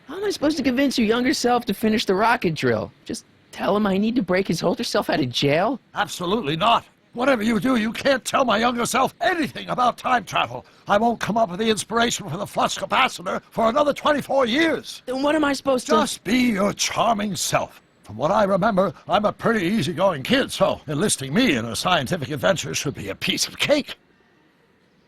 How am I supposed to convince your younger self to finish the rocket drill? Just tell him I need to break his older self out of jail? Absolutely not. Whatever you do, you can't tell my younger self anything about time travel. I won't come up with the inspiration for the flux capacitor for another 24 years. Then what am I supposed to... Just be your charming self. From what I remember, I'm a pretty easygoing kid, so enlisting me in a scientific adventure should be a piece of cake.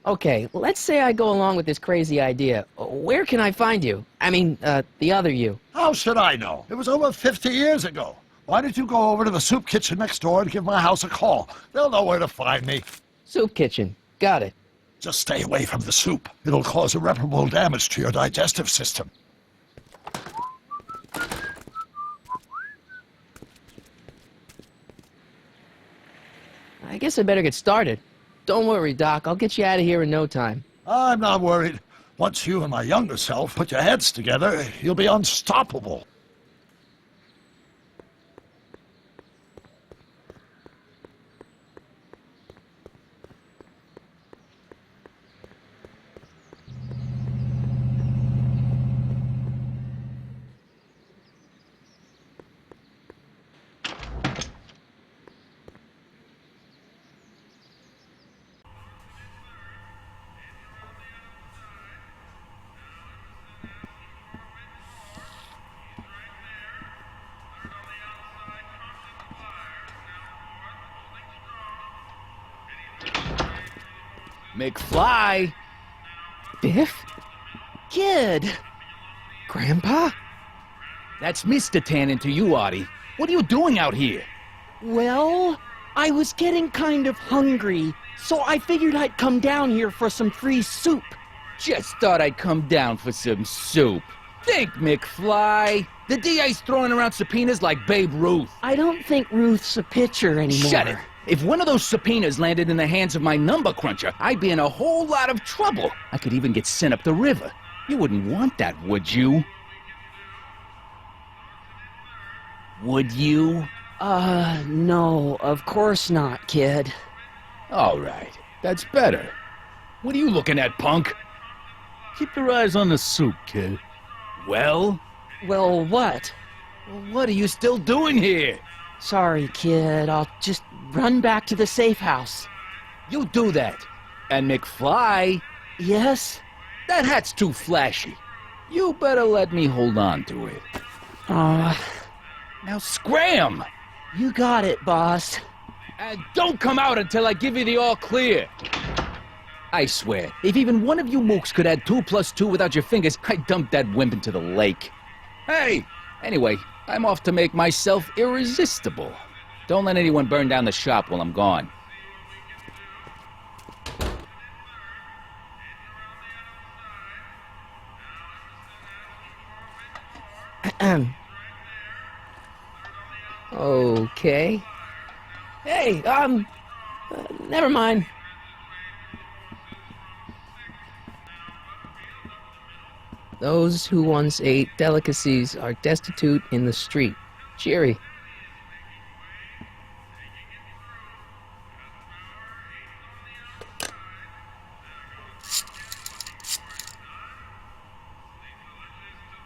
Okay, let's say I go along with this crazy idea. Where can I find you? I mean, the other you. How should I know? It was over 50 years ago. Why don't you go over to the soup kitchen next door and give my house a call? They'll know where to find me. Soup kitchen. Got it. Just stay away from the soup. It'll cause irreparable damage to your digestive system. I guess I better get started. Don't worry, Doc. I'll get you out of here in no time. I'm not worried. Once you and my younger self put your heads together, you'll be unstoppable. McFly! Biff? Kid! Grandpa? That's Mr. Tannen to you, Artie. What are you doing out here? Well, I was getting kind of hungry, so I figured I'd come down here for some free soup. Just thought I'd come down for some soup. Think, McFly. The DA's throwing around subpoenas like Babe Ruth. I don't think Ruth's a pitcher anymore. Shut it. If one of those subpoenas landed in the hands of my number cruncher, I'd be in a whole lot of trouble. I could even get sent up the river. You wouldn't want that, would you? Would you? No, of course not, kid. All right. That's better. What are you looking at, punk? Keep your eyes on the soup, kid. Well? Well, what? What are you still doing here? Sorry, kid. I'll just run back to the safe house. You do that. And McFly? Yes? That hat's too flashy. You better let me hold on to it. Now scram! You got it, boss. And don't come out until I give you the all clear. I swear, if even one of you mooks could add 2 + 2 without your fingers, I'd dump that wimp into the lake. Hey! Anyway, I'm off to make myself irresistible. Don't let anyone burn down the shop while I'm gone. Okay. Hey, never mind. Those who once ate delicacies are destitute in the street. Cheery.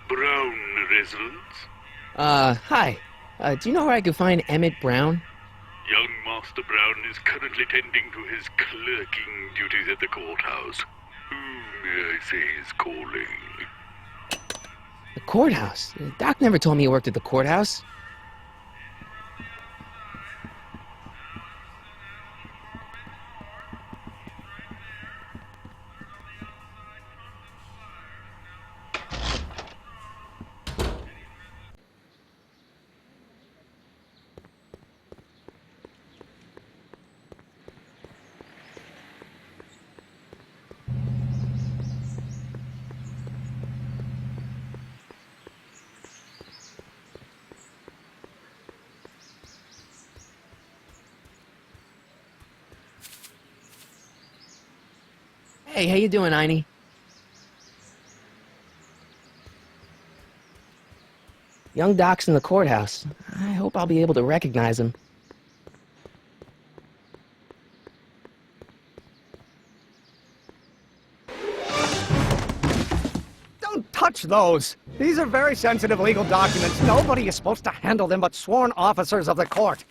Brown residence? Hi. Do you know where I could find Emmett Brown? Young Master Brown is currently tending to his clerking duties at the courthouse. Who may I say is calling? The courthouse? Doc never told me he worked at the courthouse. Hey, how you doing, Einie? Young Doc's in the courthouse. I hope I'll be able to recognize him. Don't touch those! These are very sensitive legal documents. Nobody is supposed to handle them but sworn officers of the court.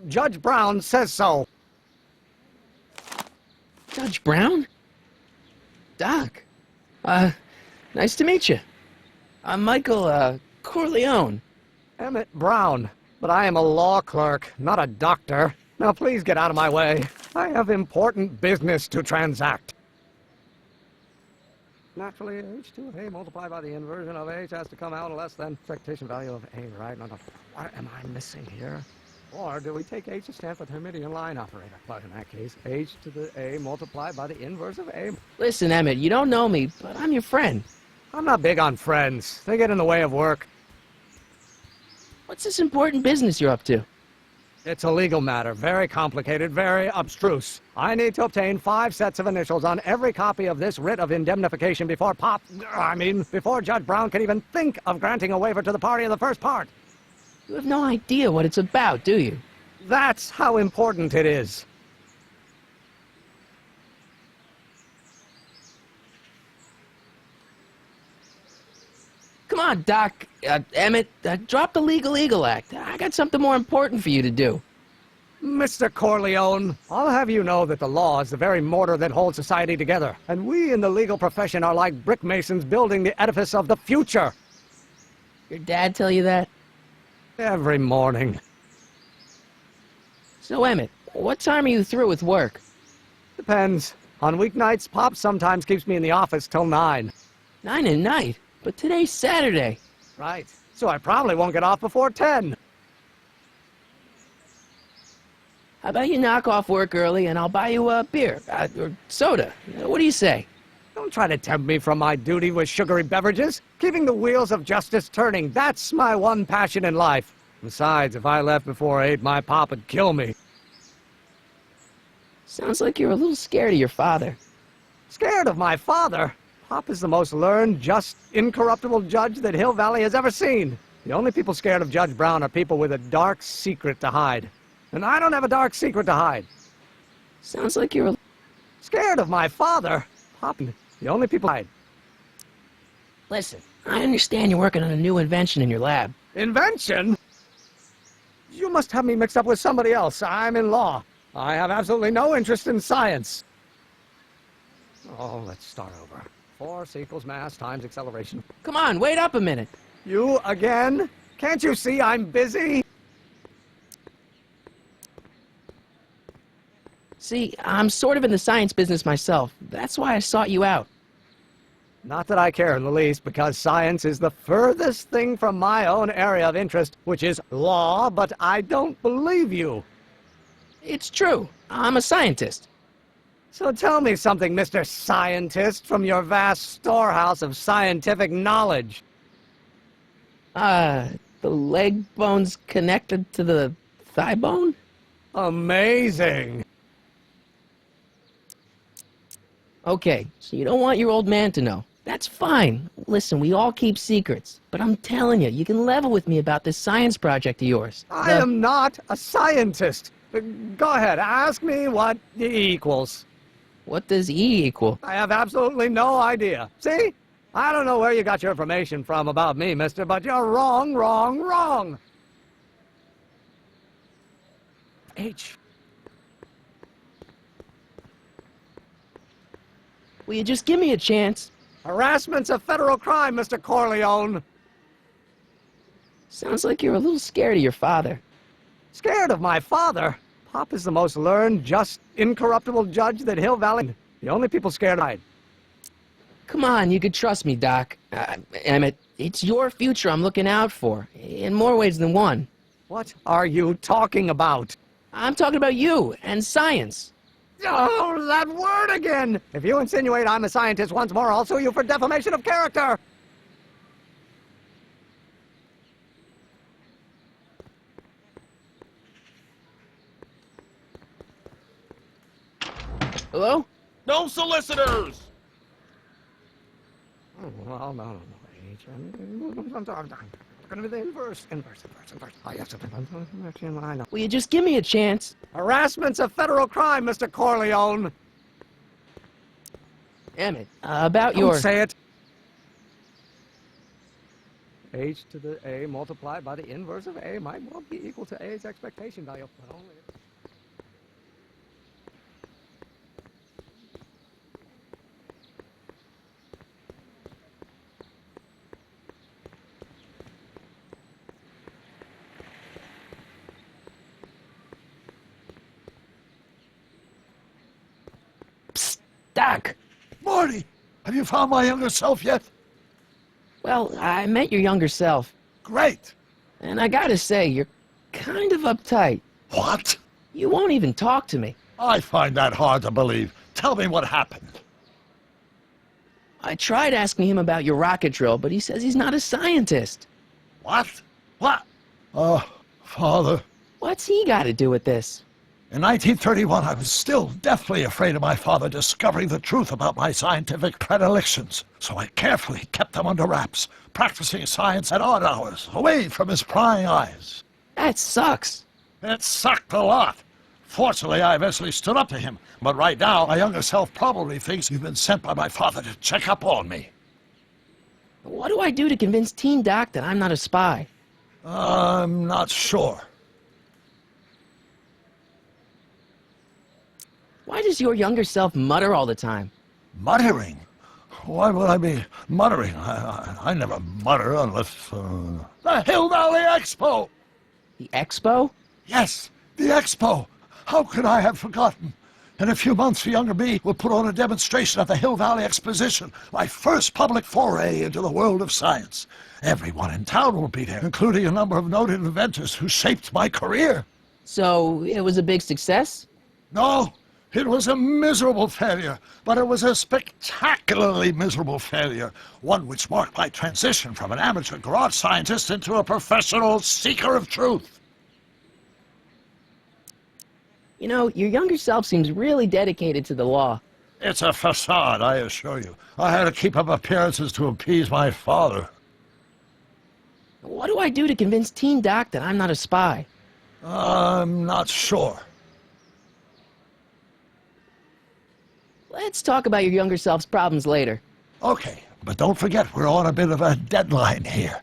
Judge Brown says so. Judge Brown? Doc. Nice to meet you. I'm Michael, Corleone. Emmett Brown. But I am a law clerk, not a doctor. Now please get out of my way. I have important business to transact. Naturally, h2 of A multiplied by the inversion of H has to come out less than expectation value of A, right? No, what am I missing here? Or do we take H to stand for the Hermitian line operator? But in that case, H to the A multiplied by the inverse of A. Listen, Emmett, you don't know me, but I'm your friend. I'm not big on friends. They get in the way of work. What's this important business you're up to? It's a legal matter. Very complicated, very abstruse. I need to obtain 5 sets of initials on every copy of this writ of indemnification before before Judge Brown can even think of granting a waiver to the party in the first part. You have no idea what it's about, do you? That's how important it is. Come on, Doc. Emmett, drop the Legal Eagle Act. I got something more important for you to do. Mr. Corleone, I'll have you know that the law is the very mortar that holds society together, and we in the legal profession are like brick masons building the edifice of the future. Your dad tell you that? Every morning. So, Emmett, what time are you through with work? Depends. On weeknights, Pop sometimes keeps me in the office till 9. 9 at night? But today's Saturday. Right. So I probably won't get off before 10. How about you knock off work early and I'll buy you a beer, or soda. What do you say? Don't try to tempt me from my duty with sugary beverages. Keeping the wheels of justice turning, that's my one passion in life. Besides, if I left before 8, my pop would kill me. Sounds like you're a little scared of your father. Scared of my father? Pop is the most learned, just, incorruptible judge that Hill Valley has ever seen. The only people scared of Judge Brown are people with a dark secret to hide. And I don't have a dark secret to hide. Sounds like you're scared of my father? Pop, the only people hide. Listen, I understand you're working on a new invention in your lab. Invention? You must have me mixed up with somebody else. I'm in law. I have absolutely no interest in science. Oh, let's start over. Force equals mass times acceleration. Come on, wait up a minute. You again? Can't you see I'm busy? See, I'm sort of in the science business myself. That's why I sought you out. Not that I care in the least, because science is the furthest thing from my own area of interest, which is law, but I don't believe you. It's true. I'm a scientist. So tell me something, Mr. Scientist, from your vast storehouse of scientific knowledge. The leg bone's connected to the thigh bone? Amazing! Okay, so you don't want your old man to know. That's fine. Listen, we all keep secrets. But I'm telling you, you can level with me about this science project of yours. I am not a scientist. Go ahead, ask me what E equals. What does E equal? I have absolutely no idea. See? I don't know where you got your information from about me, mister, but you're wrong, wrong, wrong! H. Will you just give me a chance? Harassment's a federal crime, Mr. Corleone. Sounds like you're a little scared of your father. Scared of my father? Pop is the most learned, just, incorruptible judge that Hill Valley... The only people scared of... Come on, you could trust me, Doc. Emmett, it's your future I'm looking out for, in more ways than one. What are you talking about? I'm talking about you and science. Oh, that word again! If you insinuate I'm a scientist once more, I'll sue you for defamation of character! Hello? No solicitors! Oh, well, no. H. I'm gonna be the inverse. Oh, yes, I know. Will you just give me a chance? Harassment's a federal crime, Mr. Corleone. Emmett, about your... Don't say it. H to the A multiplied by the inverse of A might well be equal to A's expectation value, but only... Doc! Marty, have you found my younger self yet? Well, I met your younger self. Great. And I gotta say, you're kind of uptight. What? You won't even talk to me. I find that hard to believe. Tell me what happened. I tried asking him about your rocket drill, but he says he's not a scientist. What? What? Oh, Father. What's he got to do with this? In 1931, I was still deathly afraid of my father discovering the truth about my scientific predilections, so I carefully kept them under wraps, practicing science at odd hours, away from his prying eyes. That sucks. It sucked a lot. Fortunately, I eventually stood up to him, but right now, my younger self probably thinks you've been sent by my father to check up on me. What do I do to convince Teen Doc that I'm not a spy? I'm not sure. Why does your younger self mutter all the time? Muttering? Why would I be muttering? I never mutter unless... The Hill Valley Expo! The Expo? Yes, the Expo! How could I have forgotten? In a few months, the younger me will put on a demonstration at the Hill Valley Exposition, my first public foray into the world of science. Everyone in town will be there, including a number of noted inventors who shaped my career. So, it was a big success? No, it was a miserable failure, but it was a spectacularly miserable failure, one which marked my transition from an amateur garage scientist into a professional seeker of truth. You know, your younger self seems really dedicated to the law. It's a facade, I assure you. I had to keep up appearances to appease my father. What do I do to convince Teen Doc that I'm not a spy? I'm not sure. Let's talk about your younger self's problems later. Okay, but don't forget we're on a bit of a deadline here.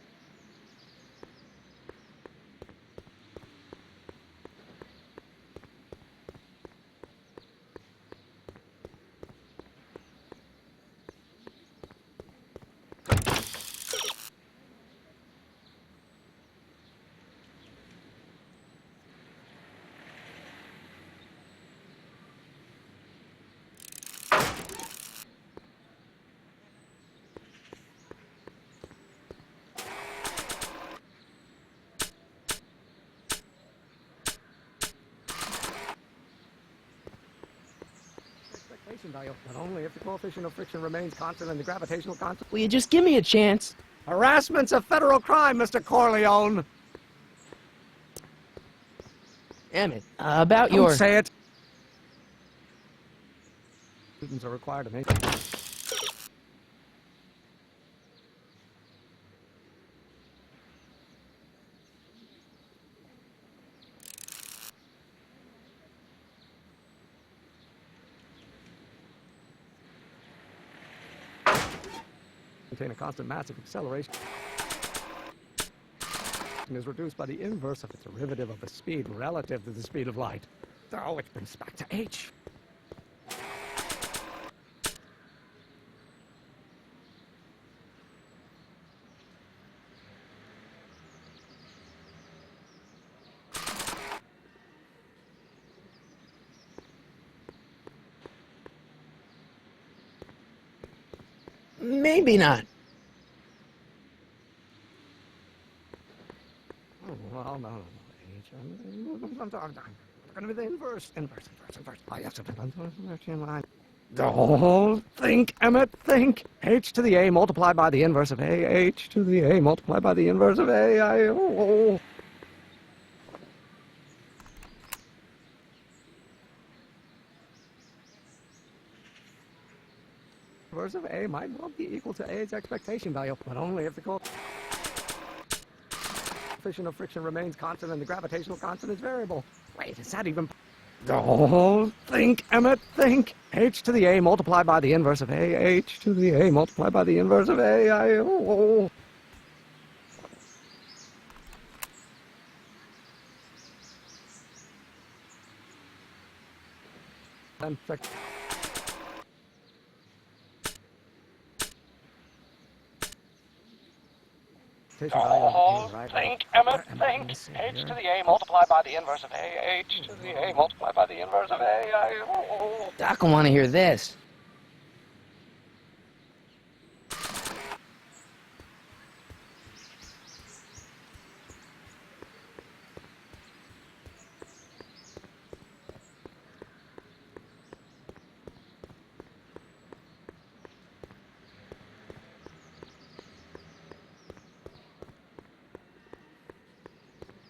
Value, but only if the coefficient of friction remains constant and the gravitational constant. Will you just give me a chance? Harassment's a federal crime, Mr. Corleone. Emmett, about Don't your... say it. Students are required to make... contain a constant massive acceleration is reduced by the inverse of its derivative of the speed relative to the speed of light. Oh, which brings us back to H. Maybe not. Oh, well, no. H. I'm going to be the inverse. I have to don't think, Emmett, think. H to the A multiplied by the inverse of A. H to the A multiplied by the inverse of A. Inverse of A might well be equal to A's expectation value, but only if the coefficient of friction remains constant and the gravitational constant is variable. Wait, is that even... Don't think, Emmett, think. H to the A multiplied by the inverse of A. H to the A multiplied by the inverse of A. Then think, Emmett, think. H to the A multiplied by the inverse of A. H to the A multiplied by the inverse of A. Doc will want to hear this.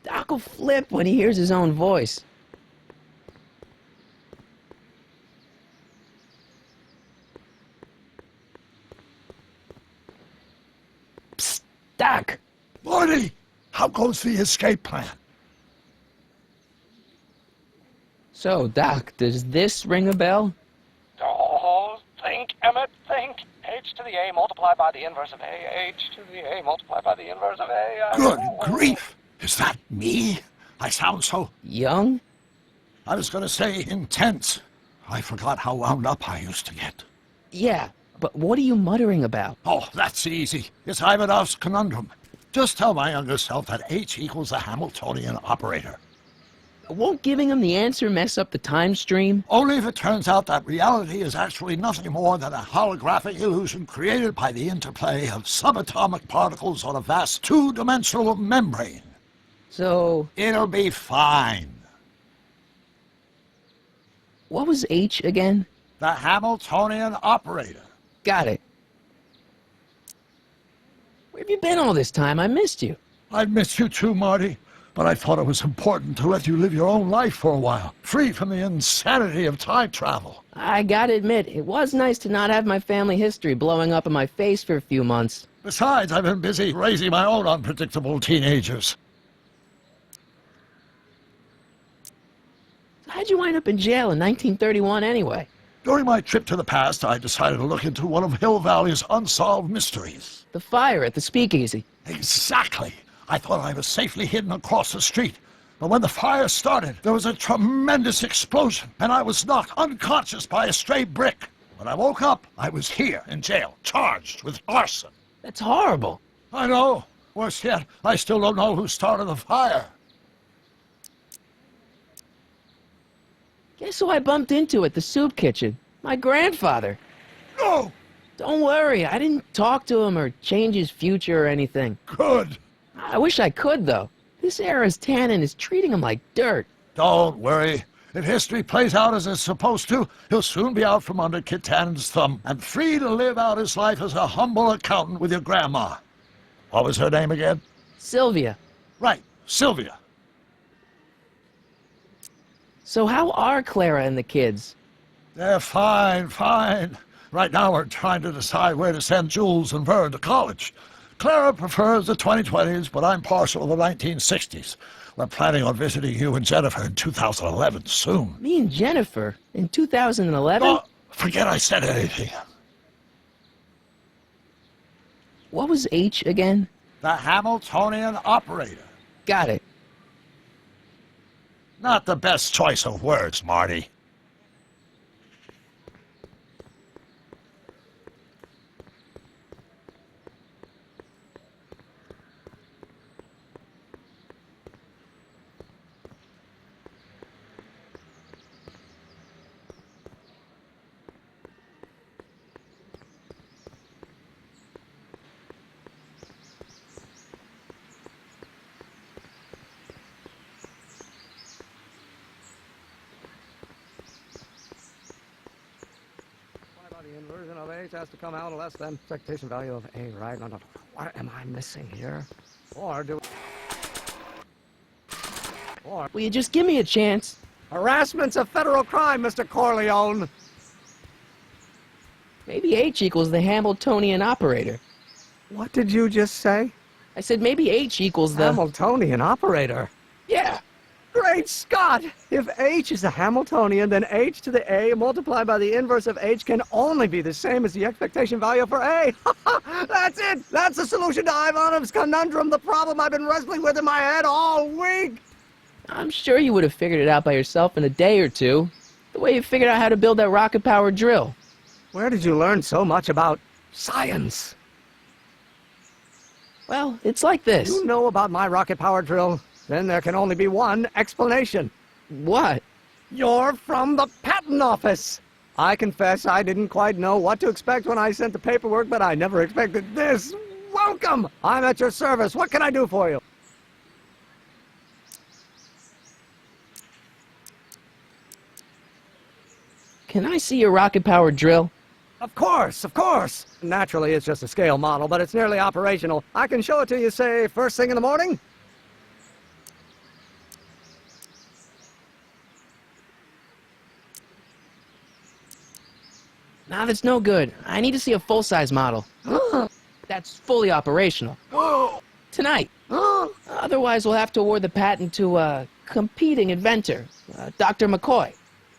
Doc will flip when he hears his own voice. Psst, Doc! Marty! How goes the escape plan? So, Doc, does this ring a bell? Don't think, Emmett, think. H to the A multiplied by the inverse of A. H to the A multiplied by the inverse of A. Good grief! Is that me? I sound so... Young? I was going to say intense. I forgot how wound up I used to get. Yeah, but what are you muttering about? Oh, that's easy. It's Ivanov's conundrum. Just tell my younger self that H equals the Hamiltonian operator. Won't giving him the answer mess up the time stream? Only if it turns out that reality is actually nothing more than a holographic illusion created by the interplay of subatomic particles on a vast two-dimensional membrane. So... It'll be fine. What was H again? The Hamiltonian operator. Got it. Where have you been all this time? I missed you. I missed you too, Marty. But I thought it was important to let you live your own life for a while, free from the insanity of time travel. I gotta admit, it was nice to not have my family history blowing up in my face for a few months. Besides, I've been busy raising my own unpredictable teenagers. How'd you wind up in jail in 1931 anyway? During my trip to the past, I decided to look into one of Hill Valley's unsolved mysteries. The fire at the speakeasy. Exactly. I thought I was safely hidden across the street. But when the fire started, there was a tremendous explosion, and I was knocked unconscious by a stray brick. When I woke up, I was here in jail, charged with arson. That's horrible. I know. Worse yet, I still don't know who started the fire. Guess who I bumped into at the soup kitchen? My grandfather. No! Don't worry, I didn't talk to him or change his future or anything. Good. I wish I could, though. This era's tannin is treating him like dirt. Don't worry. If history plays out as it's supposed to, he'll soon be out from under Kit Tannen's thumb and free to live out his life as a humble accountant with your grandma. What was her name again? Sylvia. Right, Sylvia. So how are Clara and the kids? They're fine, fine. Right now we're trying to decide where to send Jules and Vern to college. Clara prefers the 2020s, but I'm partial to the 1960s. We're planning on visiting you and Jennifer in 2011 soon. Me and Jennifer? In 2011? Oh, forget I said anything. What was H again? The Hamiltonian operator. Got it. Not the best choice of words, Marty. The inversion of H has to come out less than expectation value of A, right? No, what am I missing here? Or do... Will you just give me a chance? Harassment's a federal crime, Mr. Corleone. Maybe H equals the Hamiltonian operator. What did you just say? I said maybe H equals the... Hamiltonian operator? Yeah. Great Scott! If H is a Hamiltonian, then H to the A multiplied by the inverse of H can only be the same as the expectation value for A. That's it! That's the solution to Ivanov's conundrum, the problem I've been wrestling with in my head all week! I'm sure you would have figured it out by yourself in a day or two. The way you figured out how to build that rocket-powered drill. Where did you learn so much about science? Well, it's like this. You know about my rocket-powered drill? Then there can only be one explanation. What? You're from the patent office. I confess I didn't quite know what to expect when I sent the paperwork, but I never expected this. Welcome! I'm at your service. What can I do for you? Can I see your rocket-powered drill? Of course, of course. Naturally, it's just a scale model, but it's nearly operational. I can show it to you, say, first thing in the morning? Nah, that's no good. I need to see a full-size model. That's fully operational. Tonight. Otherwise, we'll have to award the patent to a competing inventor, Dr. McCoy.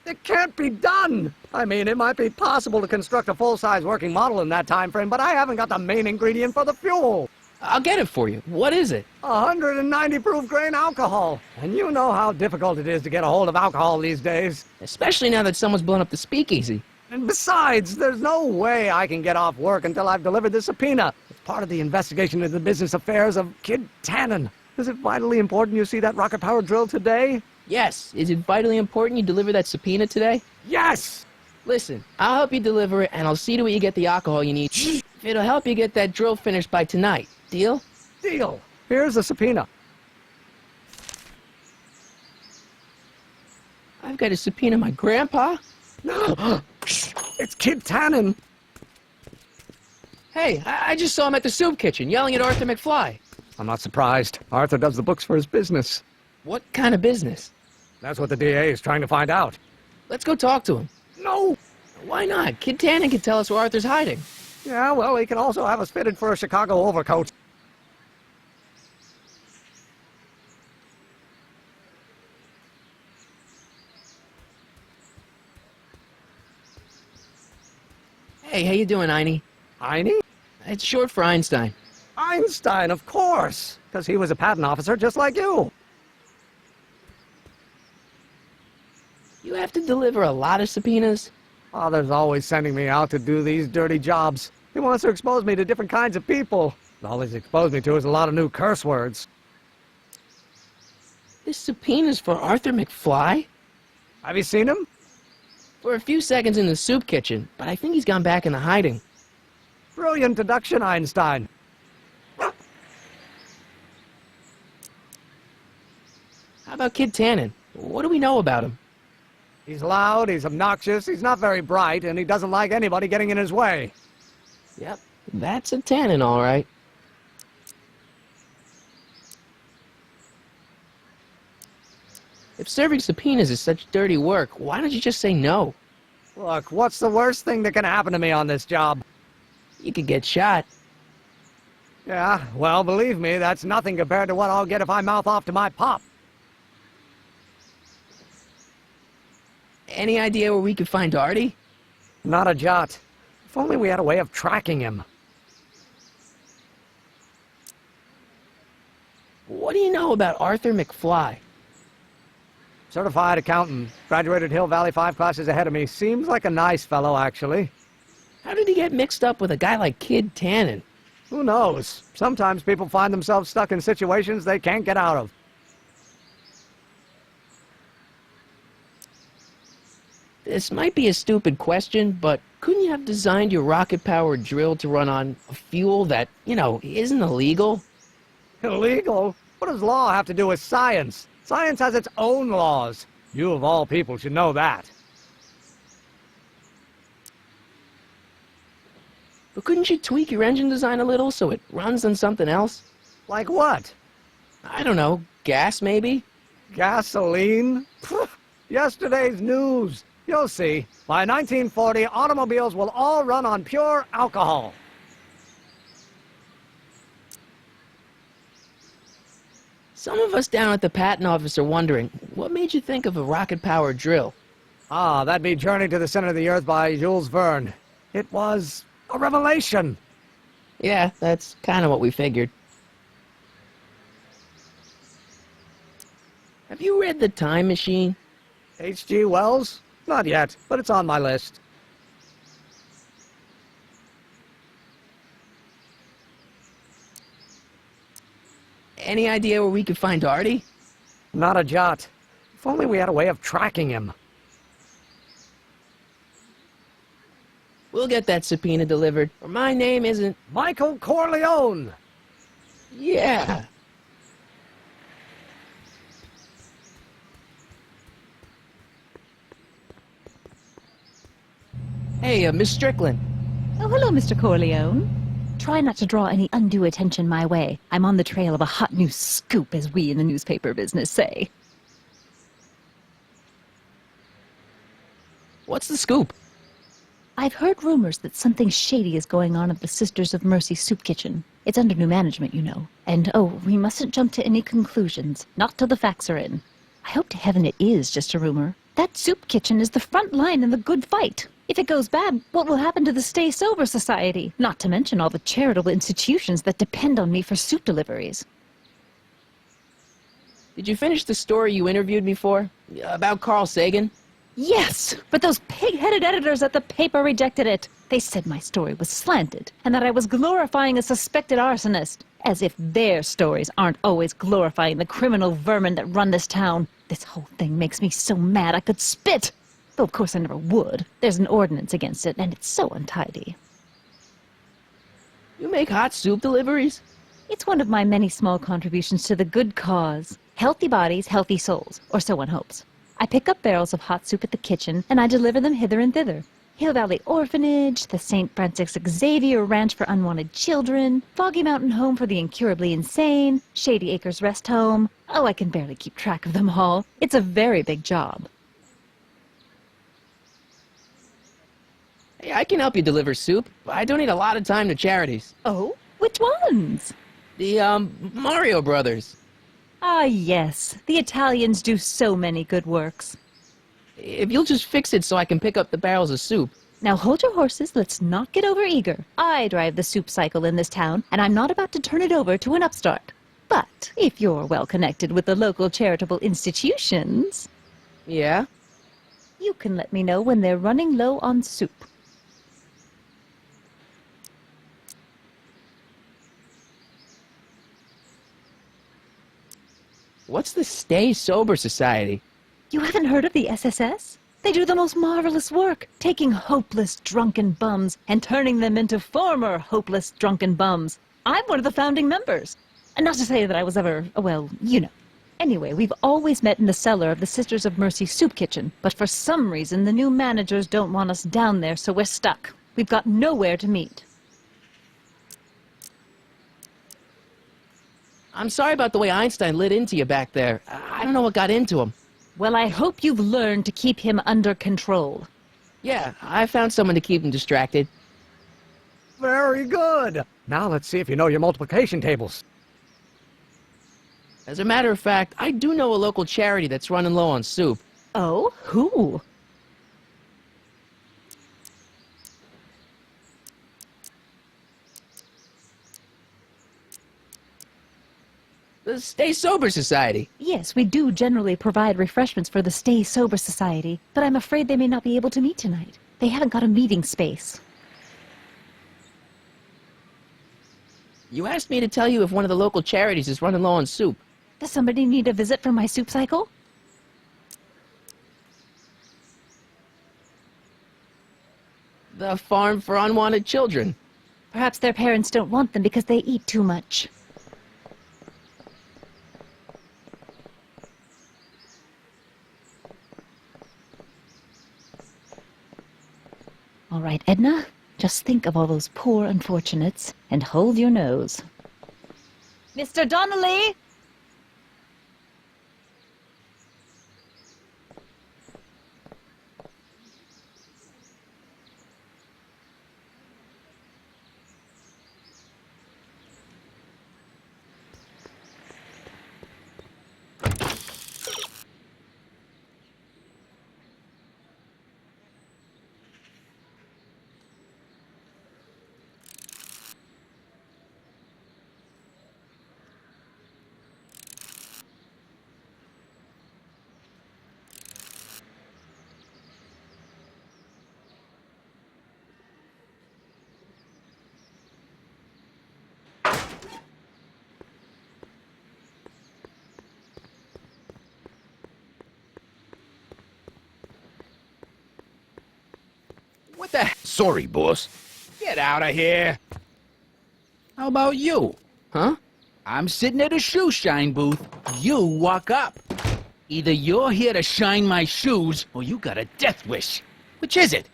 It can't be done! I mean, it might be possible to construct a full-size working model in that time frame, but I haven't got the main ingredient for the fuel. I'll get it for you. What is it? 190 proof grain alcohol. And you know how difficult it is to get a hold of alcohol these days. Especially now that someone's blown up the speakeasy. And besides, there's no way I can get off work until I've delivered the subpoena. It's part of the investigation into the business affairs of Kid Tannen. Is it vitally important you see that rocket-powered drill today? Yes. Is it vitally important you deliver that subpoena today? Yes! Listen, I'll help you deliver it, and I'll see to it you get the alcohol you need. If it'll help you get that drill finished by tonight. Deal? Deal. Here's the subpoena. I've got to subpoena my grandpa? No! It's Kid Tannen. Hey, I just saw him at the soup kitchen, yelling at Arthur McFly. I'm not surprised. Arthur does the books for his business. What kind of business? That's what the DA is trying to find out. Let's go talk to him. No! Why not? Kid Tannen can tell us where Arthur's hiding. Yeah, well, he can also have us fitted for a Chicago overcoat. Hey, how you doing, Einie? Einie? It's short for Einstein. Einstein, of course, because he was a patent officer just like you. You have to deliver a lot of subpoenas? Father's always sending me out to do these dirty jobs. He wants to expose me to different kinds of people. All he's exposed me to is a lot of new curse words. This subpoena's for Arthur McFly? Have you seen him? For a few seconds in the soup kitchen, but I think he's gone back into hiding. Brilliant deduction, Einstein. How about Kid Tannen? What do we know about him? He's loud, he's obnoxious, he's not very bright, and he doesn't like anybody getting in his way. Yep, that's a Tannen, all right. If serving subpoenas is such dirty work, why don't you just say no? Look, what's the worst thing that can happen to me on this job? You could get shot. Yeah, well, believe me, that's nothing compared to what I'll get if I mouth off to my pop. Any idea where we could find Artie? Not a jot. If only we had a way of tracking him. What do you know about Arthur McFly? Certified accountant. Graduated Hill Valley 5 classes ahead of me. Seems like a nice fellow, actually. How did he get mixed up with a guy like Kid Tannen? Who knows? Sometimes people find themselves stuck in situations they can't get out of. This might be a stupid question, but couldn't you have designed your rocket-powered drill to run on a fuel that, isn't illegal? Illegal? What does law have to do with science? Science has its own laws. You, of all people, should know that. But couldn't you tweak your engine design a little so it runs on something else? Like what? I don't know. Gas, maybe? Gasoline? Pfft, yesterday's news. You'll see. By 1940, automobiles will all run on pure alcohol. Some of us down at the patent office are wondering, what made you think of a rocket-powered drill? Ah, that'd be Journey to the Center of the Earth by Jules Verne. It was a revelation. Yeah, that's kind of what we figured. Have you read The Time Machine? H.G. Wells? Not yet, but it's on my list. Any idea where we could find Artie? Not a jot. If only we had a way of tracking him. We'll get that subpoena delivered, or my name isn't... Michael Corleone! Yeah. Hey, Miss Strickland. Oh, hello, Mr. Corleone. Try not to draw any undue attention my way. I'm on the trail of a hot new scoop, as we in the newspaper business say. What's the scoop? I've heard rumors that something shady is going on at the Sisters of Mercy soup kitchen. It's under new management, you know. And, we mustn't jump to any conclusions. Not till the facts are in. I hope to heaven it is just a rumor. That soup kitchen is the front line in the good fight. If it goes bad, what will happen to the Stay Sober Society? Not to mention all the charitable institutions that depend on me for soup deliveries. Did you finish the story you interviewed me for? About Carl Sagan? Yes, but those pig-headed editors at the paper rejected it. They said my story was slanted, and that I was glorifying a suspected arsonist. As if their stories aren't always glorifying the criminal vermin that run this town. This whole thing makes me so mad I could spit. Though of course I never would. There's an ordinance against it, and it's so untidy. You make hot soup deliveries? It's one of my many small contributions to the good cause. Healthy bodies, healthy souls, or so one hopes. I pick up barrels of hot soup at the kitchen, and I deliver them hither and thither. Hill Valley Orphanage, the St. Francis Xavier Ranch for Unwanted Children, Foggy Mountain Home for the Incurably Insane, Shady Acres Rest Home. Oh, I can barely keep track of them all. It's a very big job. Hey, I can help you deliver soup. I donate a lot of time to charities. Oh? Which ones? The, Mario Brothers. Ah, yes. The Italians do so many good works. If you'll just fix it so I can pick up the barrels of soup. Now hold your horses, let's not get over-eager. I drive the soup cycle in this town, and I'm not about to turn it over to an upstart. But if you're well connected with the local charitable institutions... Yeah? You can let me know when they're running low on soup. What's the Stay Sober Society? You haven't heard of the SSS? They do the most marvelous work, taking hopeless drunken bums and turning them into former hopeless drunken bums. I'm one of the founding members. And not to say that I was ever, well, you know. Anyway, we've always met in the cellar of the Sisters of Mercy soup kitchen, but for some reason the new managers don't want us down there, so we're stuck. We've got nowhere to meet. I'm sorry about the way Einstein lit into you back there. I don't know what got into him. Well, I hope you've learned to keep him under control. Yeah, I found someone to keep him distracted. Very good. Now let's see if you know your multiplication tables. As a matter of fact, I do know a local charity that's running low on soup. Oh? Who? The Stay Sober Society. Yes, we do generally provide refreshments for the Stay Sober Society, but I'm afraid they may not be able to meet tonight. They haven't got a meeting space. You asked me to tell you if one of the local charities is running low on soup. Does somebody need a visit from my soup cycle? The Farm for Unwanted Children. Perhaps their parents don't want them because they eat too much. All right, Edna, just think of all those poor unfortunates and hold your nose. Mr. Donnelly! What the? Sorry, boss. Get out of here. How about you? Huh? I'm sitting at a shoe shine booth. You walk up. Either you're here to shine my shoes, or you got a death wish. Which is it?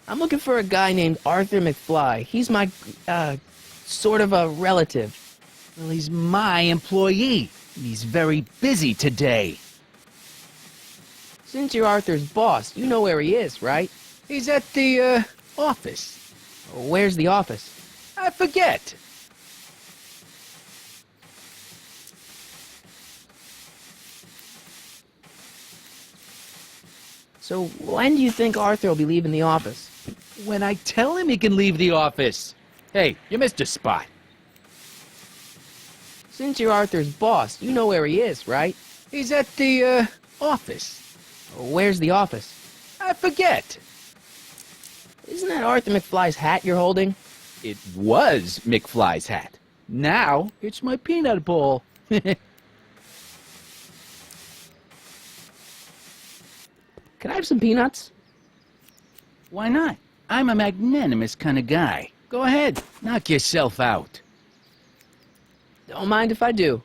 I'm looking for a guy named Arthur McFly. He's my, sort of a relative. Well, he's my employee. He's very busy today. Since you're Arthur's boss, you know where he is, right? He's at the, office. Where's the office? I forget. So when do you think Arthur will be leaving the office? When I tell him he can leave the office. Hey, you missed a spot. Since you're Arthur's boss, you know where he is, right? He's at the, office. Where's the office? I forget. Isn't that Arthur McFly's hat you're holding? It was McFly's hat. Now, it's my peanut ball. Can I have some peanuts? Why not? I'm a magnanimous kind of guy. Go ahead, knock yourself out. Don't mind if I do.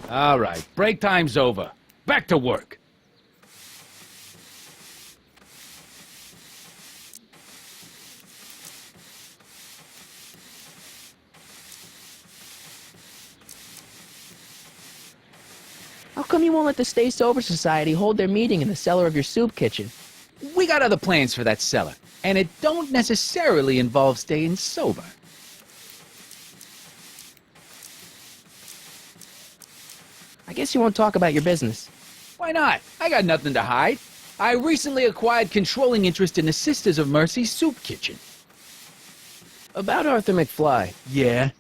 All right, break time's over. Back to work. How come you won't let the Stay Sober Society hold their meeting in the cellar of your soup kitchen? We got other plans for that cellar, and it don't necessarily involve staying sober. I guess you won't talk about your business. Why not? I got nothing to hide. I recently acquired controlling interest in the Sisters of Mercy soup kitchen. About Arthur McFly. Yeah?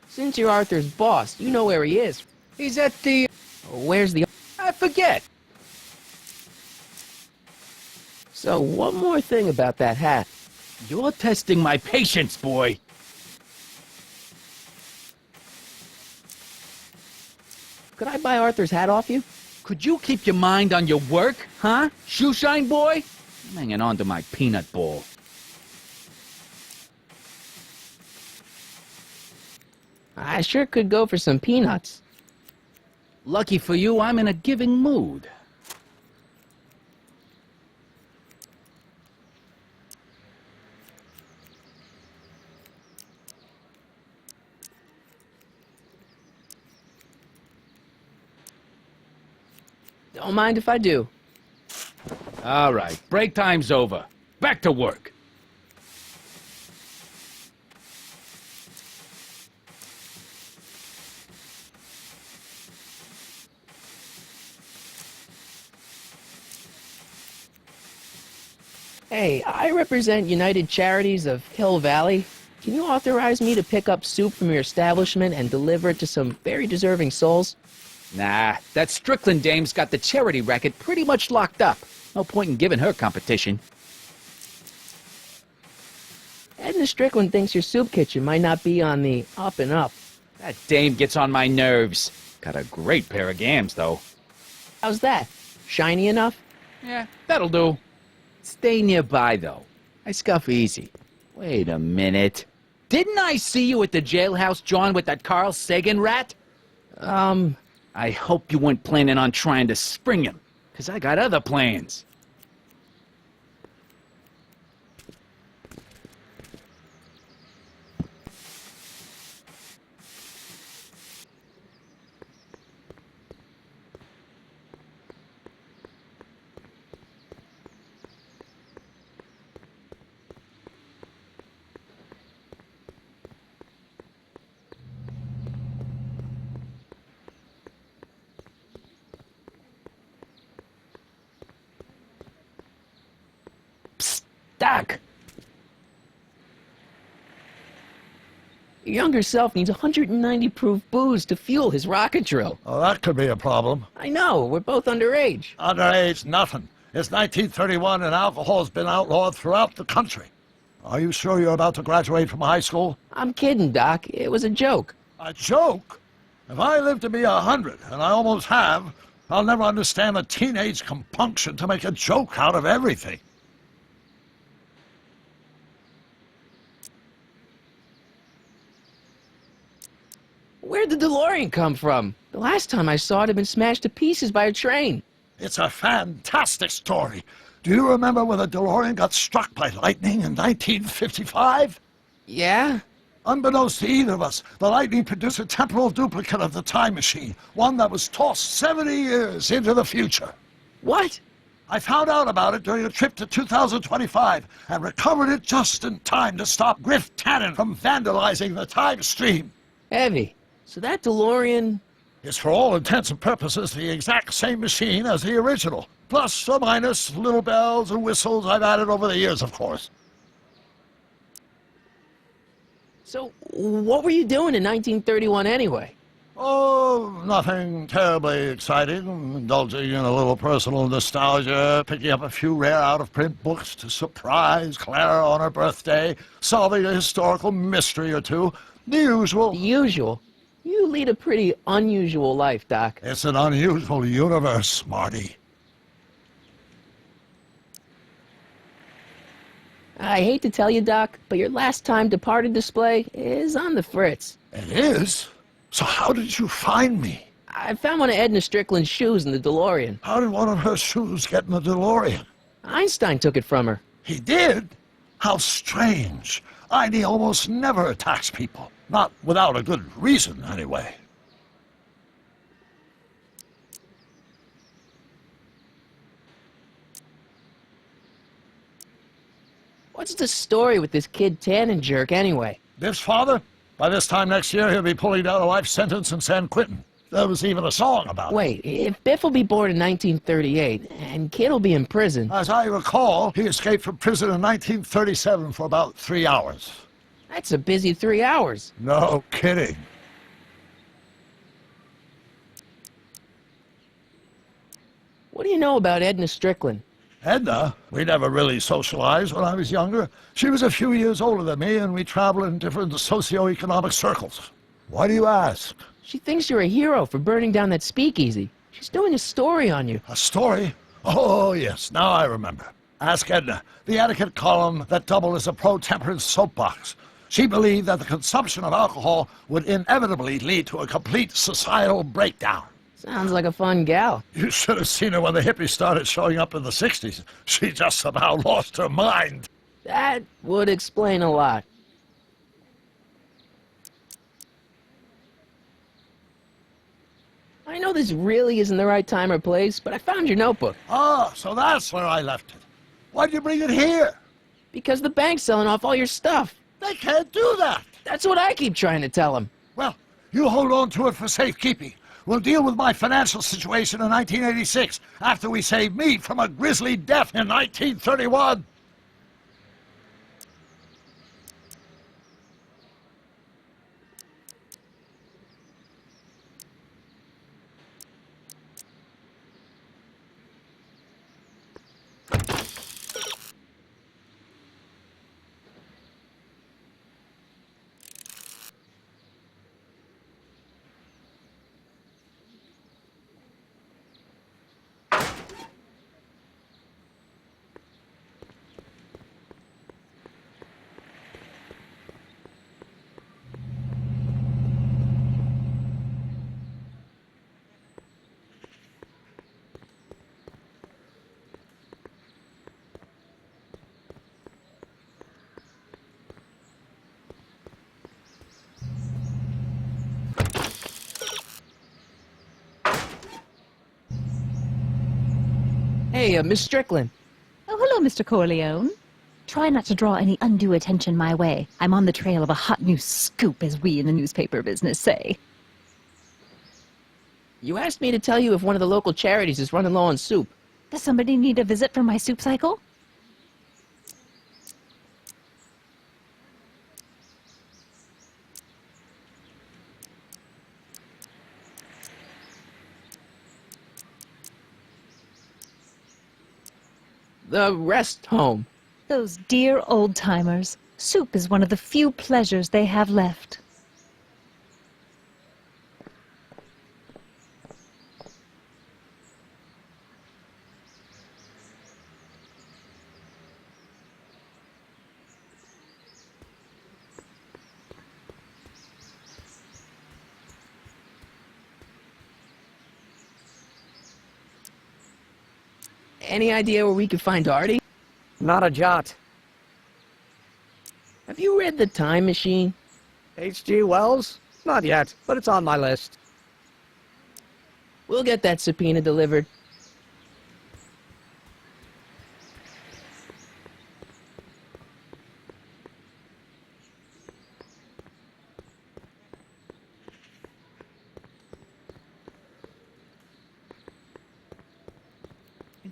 Since you're Arthur's boss, you know where he is. He's at the... Where's the... I forget. So, one more thing about that hat. You're testing my patience, boy. Could I buy Arthur's hat off you? Could you keep your mind on your work, huh? Shoeshine boy? I'm hanging on to my peanut ball. I sure could go for some peanuts. Lucky for you, I'm in a giving mood. Don't mind if I do. All right, break time's over. Back to work. Hey, I represent United Charities of Hill Valley. Can you authorize me to pick up soup from your establishment and deliver it to some very deserving souls? Nah, that Strickland dame's got the charity racket pretty much locked up. No point in giving her competition. Edna Strickland thinks your soup kitchen might not be on the up and up. That dame gets on my nerves. Got a great pair of gams, though. How's that? Shiny enough? Yeah, that'll do. Stay nearby, though. I scuff easy. Wait a minute. Didn't I see you at the jailhouse, John, with that Carl Sagan rat? I hope you weren't planning on trying to spring him, 'cause I got other plans. Doc! Your younger self needs 190 proof booze to fuel his rocket drill. Oh, that could be a problem. I know, we're both underage. Underage, nothing. It's 1931 and alcohol's been outlawed throughout the country. Are you sure you're about to graduate from high school? I'm kidding, Doc. It was a joke. A joke? If I live to be 100, and I almost have, I'll never understand a teenage compunction to make a joke out of everything. Where'd the DeLorean come from? The last time I saw it had been smashed to pieces by a train. It's a fantastic story. Do you remember when the DeLorean got struck by lightning in 1955? Yeah? Unbeknownst to either of us, the lightning produced a temporal duplicate of the time machine, one that was tossed 70 years into the future. What? I found out about it during a trip to 2025 and recovered it just in time to stop Griff Tannen from vandalizing the time stream. Heavy. So that DeLorean... is for all intents and purposes the exact same machine as the original. Plus or minus little bells and whistles I've added over the years, of course. So, what were you doing in 1931 anyway? Oh, nothing terribly exciting. Indulging in a little personal nostalgia, picking up a few rare out-of-print books to surprise Clara on her birthday, solving a historical mystery or two. The usual. The usual? You lead a pretty unusual life, Doc. It's an unusual universe, Marty. I hate to tell you, Doc, but your last time departed display is on the fritz. It is? So how did you find me? I found one of Edna Strickland's shoes in the DeLorean. How did one of her shoes get in the DeLorean? Einstein took it from her. He did? How strange. Ida almost never attacks people. Not without a good reason, anyway. What's the story with this kid Tannen jerk, anyway? Biff's father? By this time next year, he'll be pulling down a life sentence in San Quentin. There was even a song about it. Wait, if Biff will be born in 1938, and Kid will be in prison... As I recall, he escaped from prison in 1937 for about 3 hours. That's a busy 3 hours. No kidding. What do you know about Edna Strickland? Edna? We never really socialized when I was younger. She was a few years older than me, and we traveled in different socioeconomic circles. Why do you ask? She thinks you're a hero for burning down that speakeasy. She's doing a story on you. A story? Oh, yes, now I remember. Ask Edna. The etiquette column that doubled as a pro-temperance soapbox. She believed that the consumption of alcohol would inevitably lead to a complete societal breakdown. Sounds like a fun gal. You should have seen her when the hippies started showing up in the 60s. She just about lost her mind. That would explain a lot. I know this really isn't the right time or place, but I found your notebook. Ah, so that's where I left it. Why'd you bring it here? Because the bank's selling off all your stuff. They can't do that. That's what I keep trying to tell them. Well, you hold on to it for safekeeping. We'll deal with my financial situation in 1986 after we save me from a grisly death in 1931. Hey, Miss Strickland. Oh, hello, Mr. Corleone. Try not to draw any undue attention my way. I'm on the trail of a hot new scoop, as we in the newspaper business say. You asked me to tell you if one of the local charities is running low on soup. Does somebody need a visit from my soup cycle? The rest home. Those dear old-timers. Soup is one of the few pleasures they have left. Any idea where we could find Artie? Not a jot. Have you read The Time Machine? H.G. Wells? Not yet, but it's on my list. We'll get that subpoena delivered.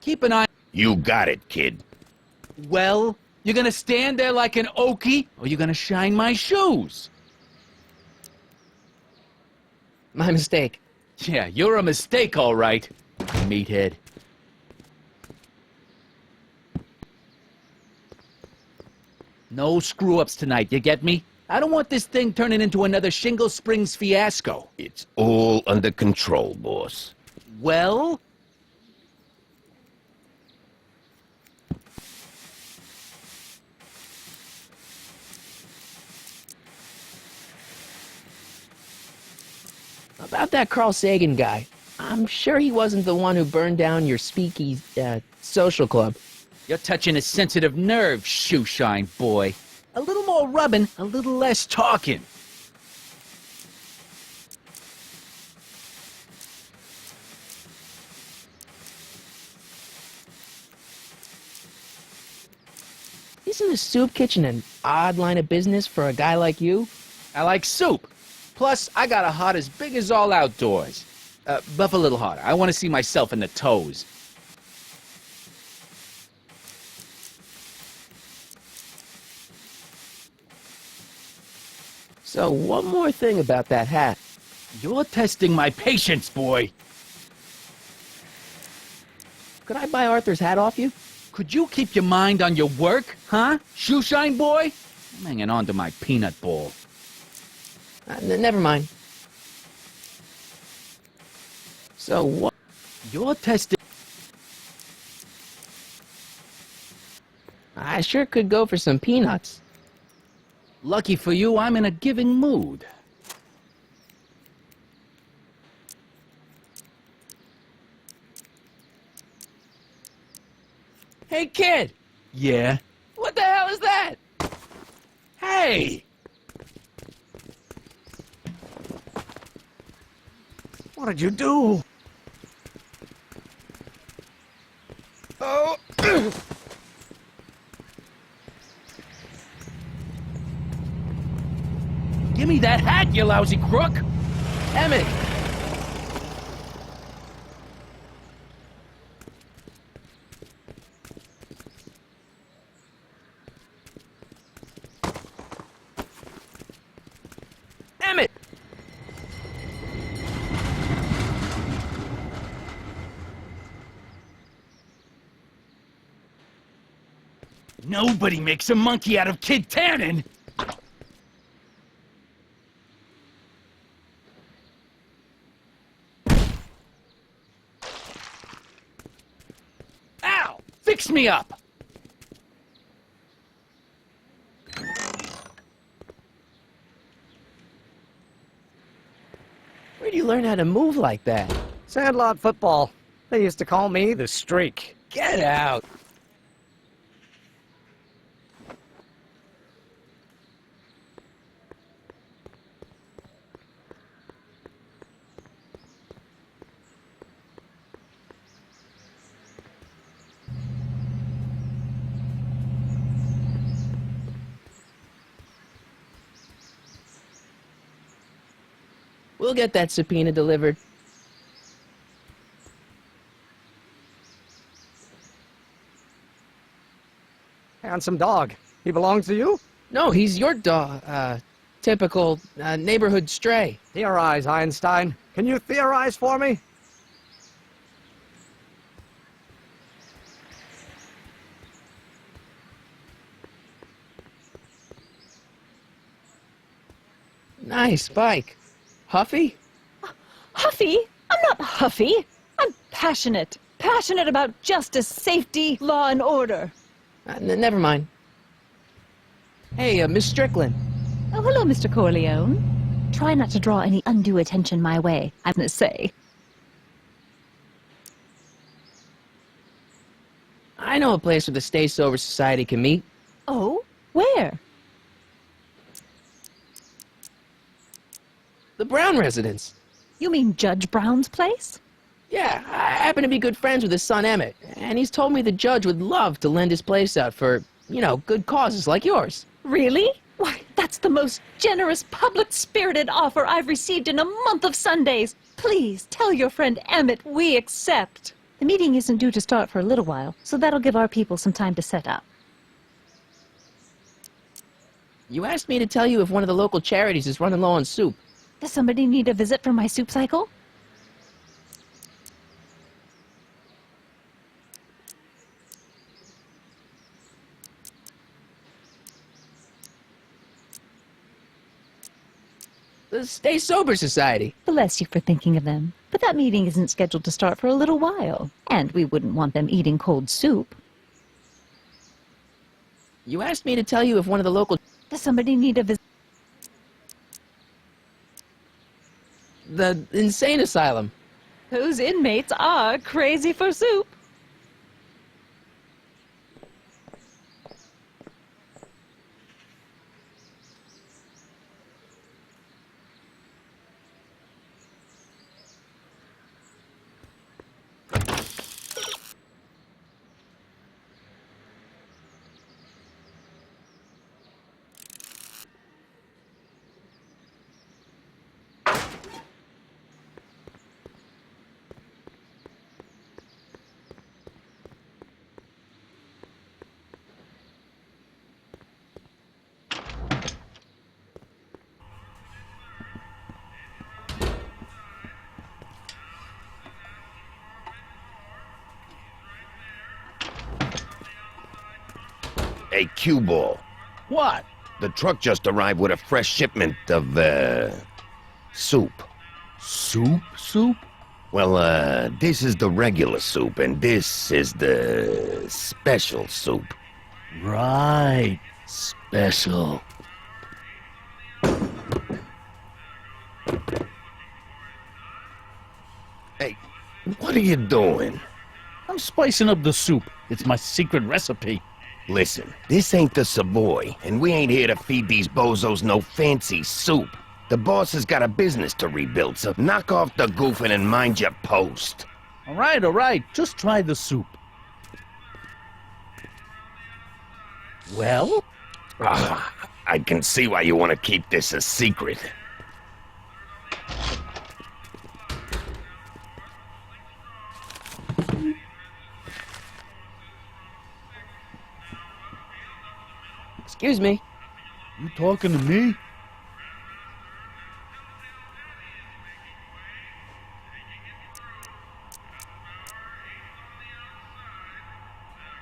Keep an eye. You got it, kid. Well, you're gonna stand there like an okie, or you're gonna shine my shoes? My mistake. Yeah, you're a mistake, all right, meathead. No screw-ups tonight, you get me? I don't want this thing turning into another Shingle Springs fiasco. It's all under control, boss. Well? About that Carl Sagan guy. I'm sure he wasn't the one who burned down your speakeasy, social club. You're touching a sensitive nerve, shoeshine boy. A little more rubbing, a little less talking. Isn't a soup kitchen an odd line of business for a guy like you? I like soup. Plus, I got a heart as big as all outdoors. Buff a little harder. I want to see myself in the toes. So, one more thing about that hat. You're testing my patience, boy. Could I buy Arthur's hat off you? Could you keep your mind on your work, huh, shoeshine boy? I'm hanging on to my peanut ball. Never mind. So what? You're testing... I sure could go for some peanuts. Lucky for you, I'm in a giving mood. Hey, kid! Yeah? What the hell is that? Hey! What did you do? Oh! Give me that hat, you lousy crook! Emmett! Emmett! Nobody makes a monkey out of Kid Tannen! Ow! Fix me up! Where'd you learn how to move like that? Sandlot football. They used to call me the Streak. Get out! We'll get that subpoena delivered. Handsome dog. He belongs to you? No, he's your dog. Typical neighborhood stray. Theorize, Einstein. Can you theorize for me? Nice bike. Huffy? Huffy? I'm not huffy. I'm passionate. Passionate about justice, safety, law, and order. Never mind. Hey, Miss Strickland. Oh, hello, Mr. Corleone. Try not to draw any undue attention my way, I'm gonna say. I know a place where the Stay Sober Society can meet. Oh? Where? The Brown residence. You mean Judge Brown's place? Yeah, I happen to be good friends with his son Emmett, and he's told me the judge would love to lend his place out for, you know, good causes like yours. Really? Why, that's the most generous, public-spirited offer I've received in a month of Sundays. Please, tell your friend Emmett we accept. The meeting isn't due to start for a little while, so that'll give our people some time to set up. You asked me to tell you if one of the local charities is running low on soup. Does somebody need a visit from my soup cycle? The Stay Sober Society. Bless you for thinking of them. But that meeting isn't scheduled to start for a little while. And we wouldn't want them eating cold soup. You asked me to tell you if one of the local... Does somebody need a visit? The insane asylum. Those inmates are crazy for soup. Hey, cue ball. What? The truck just arrived with a fresh shipment of, soup. Soup? Soup? Well, this is the regular soup, and this is the special soup. Right. Special. What are you doing? I'm spicing up the soup. It's my secret recipe. Listen, this ain't the Savoy, and we ain't here to feed these bozos no fancy soup. The boss has got a business to rebuild, so knock off the goofing and mind your post. All right. Just try the soup. Well? I can see why you want to keep this a secret. Excuse me. You talking to me?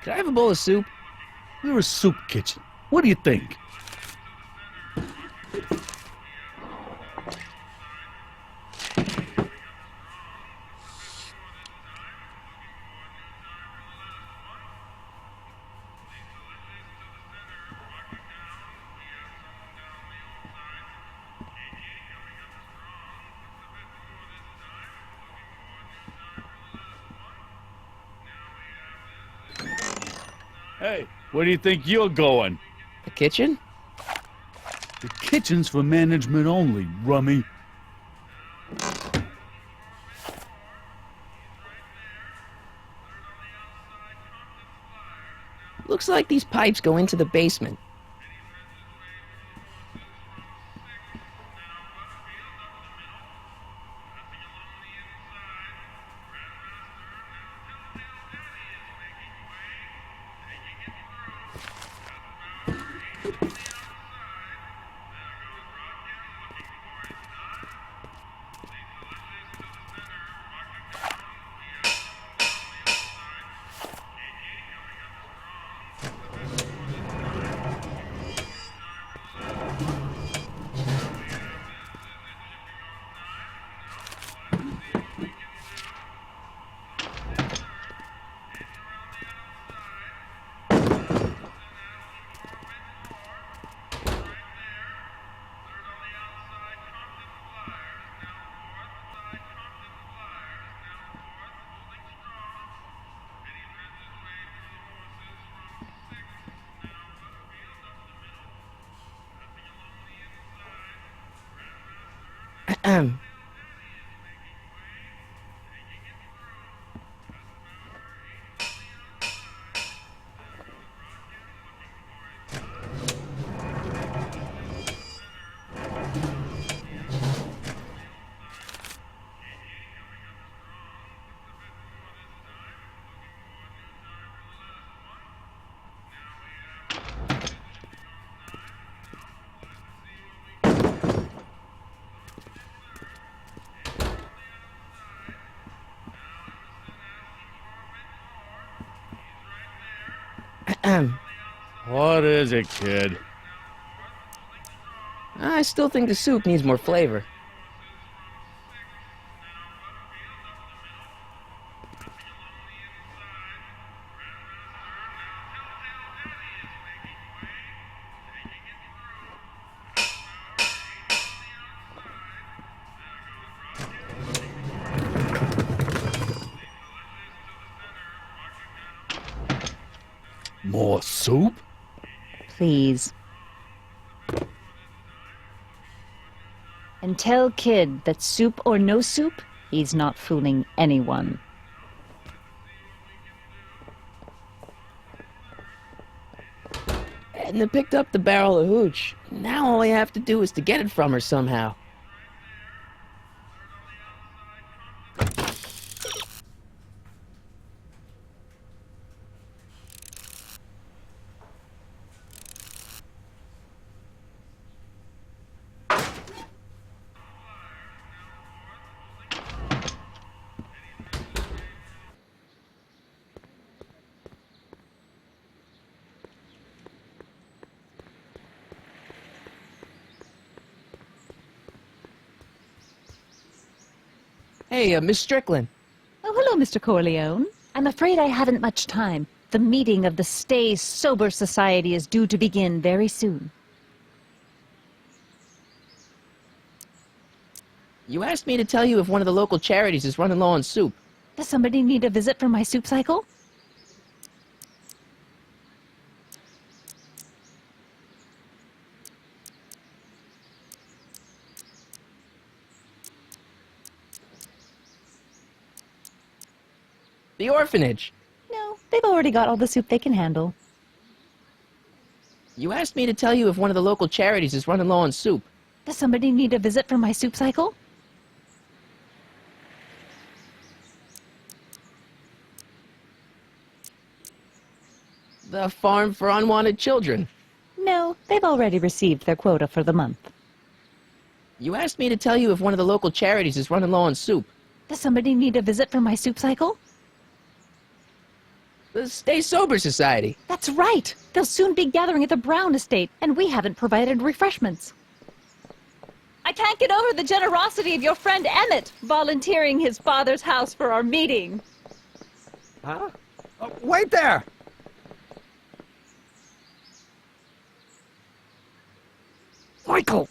Can I have a bowl of soup? We're a soup kitchen. What do you think? Hey, where do you think you're going? The kitchen? The kitchen's for management only, rummy. Looks like these pipes go into the basement. What is it, kid? I still think the soup needs more flavor. More soup? Please. And tell Kid that soup or no soup, he's not fooling anyone. Edna picked up the barrel of hooch. Now all I have to do is to get it from her somehow. Hey, Miss Strickland. Oh, hello, Mr. Corleone. I'm afraid I haven't much time. The meeting of the Stay Sober Society is due to begin very soon. You asked me to tell you if one of the local charities is running low on soup. Does somebody need a visit from my soup cycle? The orphanage. No, they've already got all the soup they can handle. You asked me to tell you if one of the local charities is running low on soup. Does somebody need a visit from my soup cycle? The farm for unwanted children. No, they've already received their quota for the month. You asked me to tell you if one of the local charities is running low on soup. Does somebody need a visit from my soup cycle? The Stay Sober Society. That's right! They'll soon be gathering at the Brown estate, and we haven't provided refreshments. I can't get over the generosity of your friend Emmett, volunteering his father's house for our meeting. Huh? Wait there! Michael!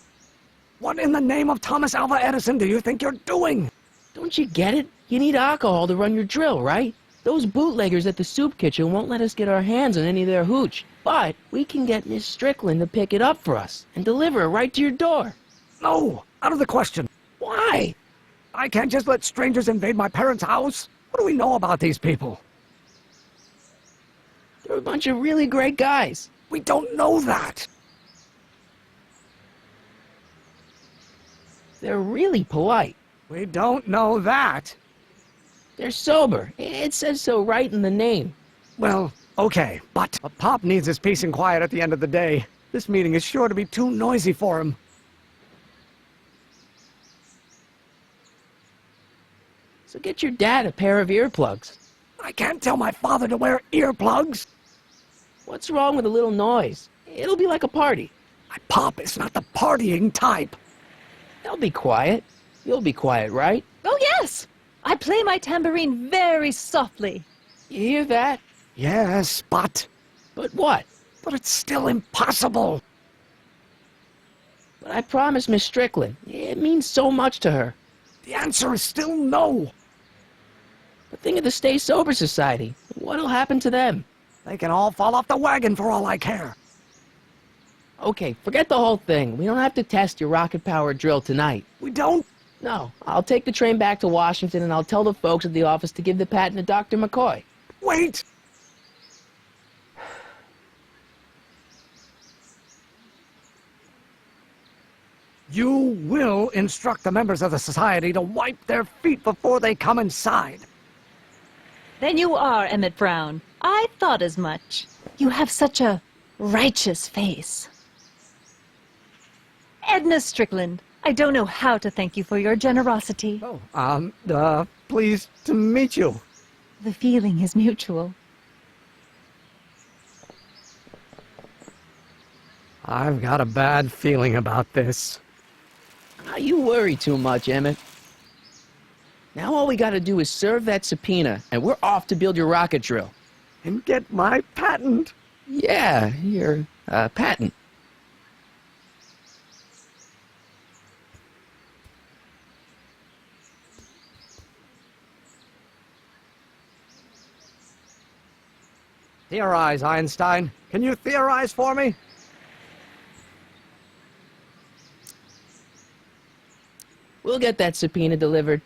What in the name of Thomas Alva Edison do you think you're doing? Don't you get it? You need alcohol to run your drill, right? Those bootleggers at the soup kitchen won't let us get our hands on any of their hooch. But we can get Miss Strickland to pick it up for us and deliver it right to your door. No, out of the question. Why? I can't just let strangers invade my parents' house. What do we know about these people? They're a bunch of really great guys. We don't know that. They're really polite. We don't know that. They're sober. It says so right in the name. Well, okay, but Pop needs his peace and quiet at the end of the day. This meeting is sure to be too noisy for him. So get your dad a pair of earplugs. I can't tell my father to wear earplugs. What's wrong with a little noise? It'll be like a party. My Pop is not the partying type. They'll be quiet. You'll be quiet, right? Oh, yes! I play my tambourine very softly. You hear that? Yes, but... But what? But it's still impossible. But I promised Miss Strickland. It means so much to her. The answer is still no. But think of the Stay Sober Society. What'll happen to them? They can all fall off the wagon for all I care. Okay, forget the whole thing. We don't have to test your rocket-powered drill tonight. We don't? No. I'll take the train back to Washington and I'll tell the folks at the office to give the patent to Dr. McCoy. Wait! You will instruct the members of the society to wipe their feet before they come inside. Then you are Emmett Brown. I thought as much. You have such a righteous face. Edna Strickland, I don't know how to thank you for your generosity. Oh, pleased to meet you. The feeling is mutual. I've got a bad feeling about this. You worry too much, Emmett. Now all we gotta do is serve that subpoena, and we're off to build your rocket drill. And get my patent. Yeah, your, patent. Theorize, Einstein. Can you theorize for me? We'll get that subpoena delivered.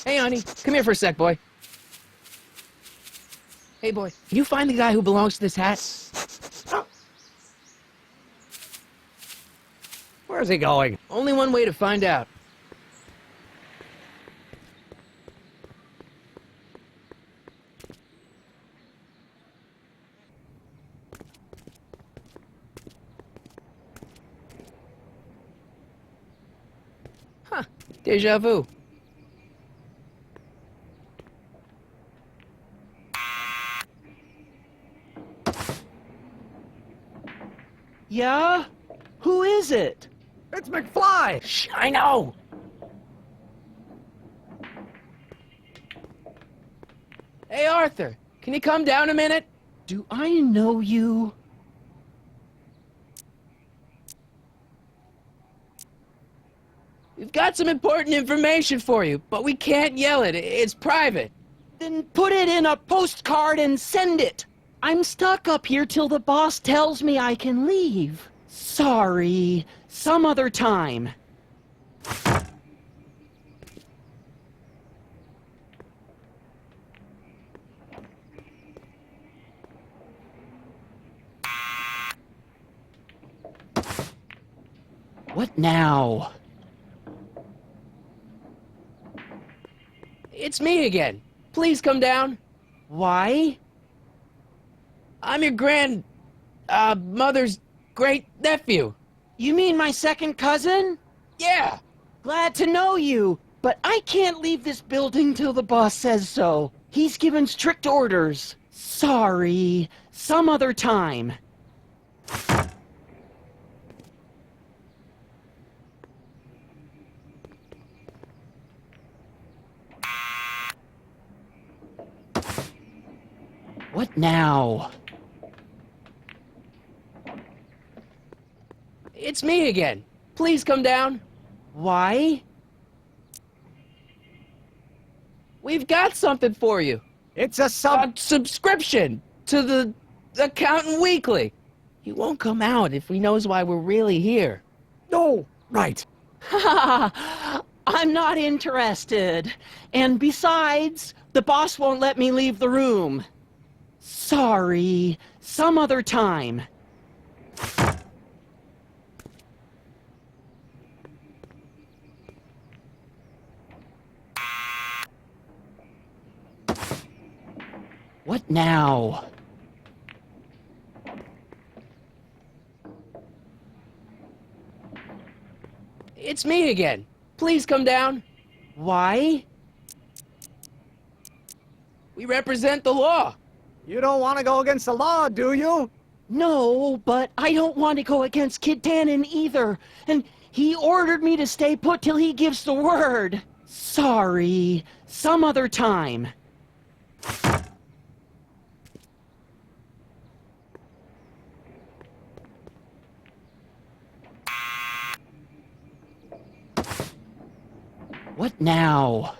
Hey, honey, come here for a sec, boy. Hey, boy, can you find the guy who belongs to this hat? Where's he going? Only one way to find out. Huh, déjà vu. Yeah? Who is it? It's McFly! Shh, I know! Hey, Arthur, can you come down a minute? Do I know you? We've got some important information for you, but we can't yell it. It's private. Then put it in a postcard and send it. I'm stuck up here till the boss tells me I can leave. Sorry, some other time. What now? It's me again. Please come down. Why? I'm your mother's great nephew. You mean my second cousin? Yeah. Glad to know you, but I can't leave this building till the boss says so. He's given strict orders. Sorry, some other time. What now? It's me again. Please come down. Why? We've got something for you. It's a subscription to the Accountant Weekly. He won't come out if he knows why we're really here. No, right. I'm not interested. And besides, the boss won't let me leave the room. Sorry, some other time. What now? It's me again. Please come down. Why? We represent the law. You don't want to go against the law, do you? No, but I don't want to go against Kid Tannen either. And he ordered me to stay put till he gives the word. Sorry, some other time. What now?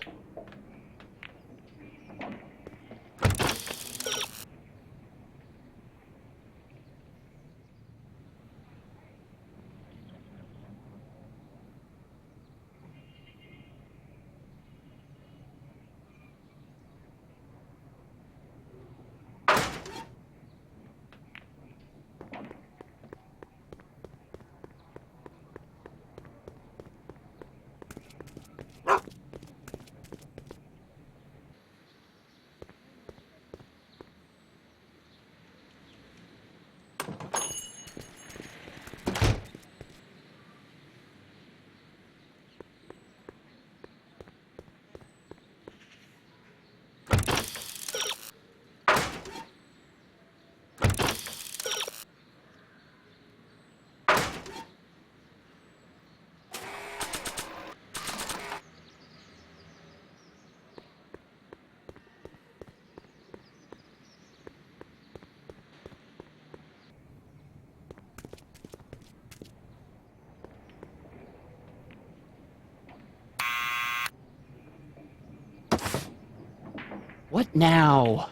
What now?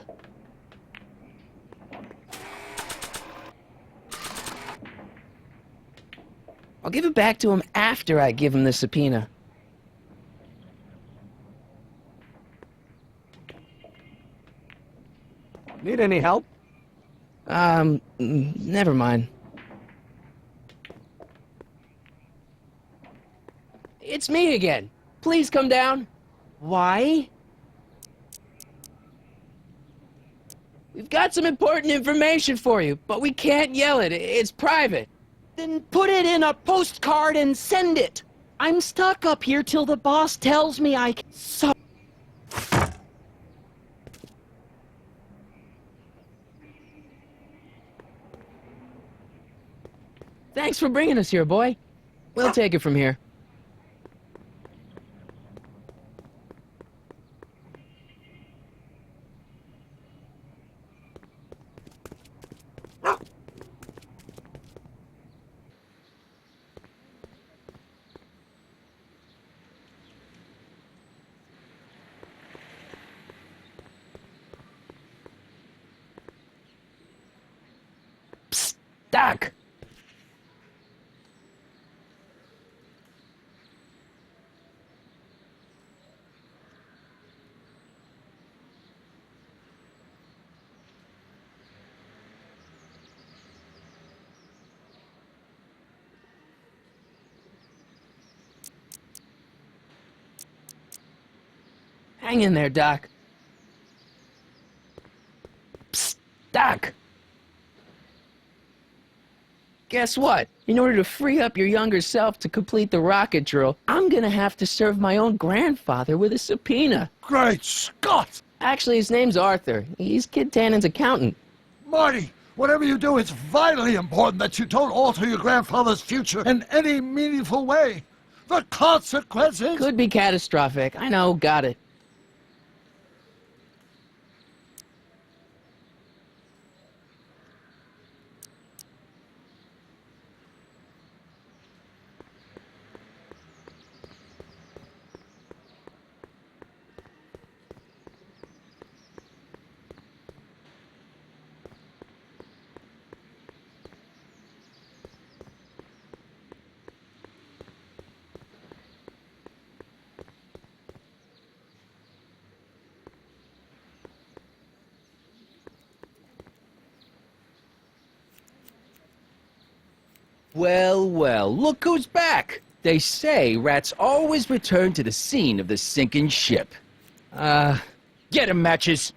I'll give it back to him after I give him the subpoena. Need any help? Never mind. It's me again. Please come down. Why? We've got some important information for you, but we can't yell it. It's private. Then put it in a postcard and send it. I'm stuck up here till the boss tells me I can. So Thanks for bringing us here, boy. We'll take it from here. Psst, Doc! Hang in there, Doc. Psst, Doc! Guess what? In order to free up your younger self to complete the rocket drill, I'm gonna have to serve my own grandfather with a subpoena. Great Scott! Actually, his name's Arthur. He's Kid Tannen's accountant. Marty, whatever you do, it's vitally important that you don't alter your grandfather's future in any meaningful way. The consequences... Could be catastrophic. I know, got it. Well, well, look who's back! They say rats always return to the scene of the sinking ship. Get 'em, Matches!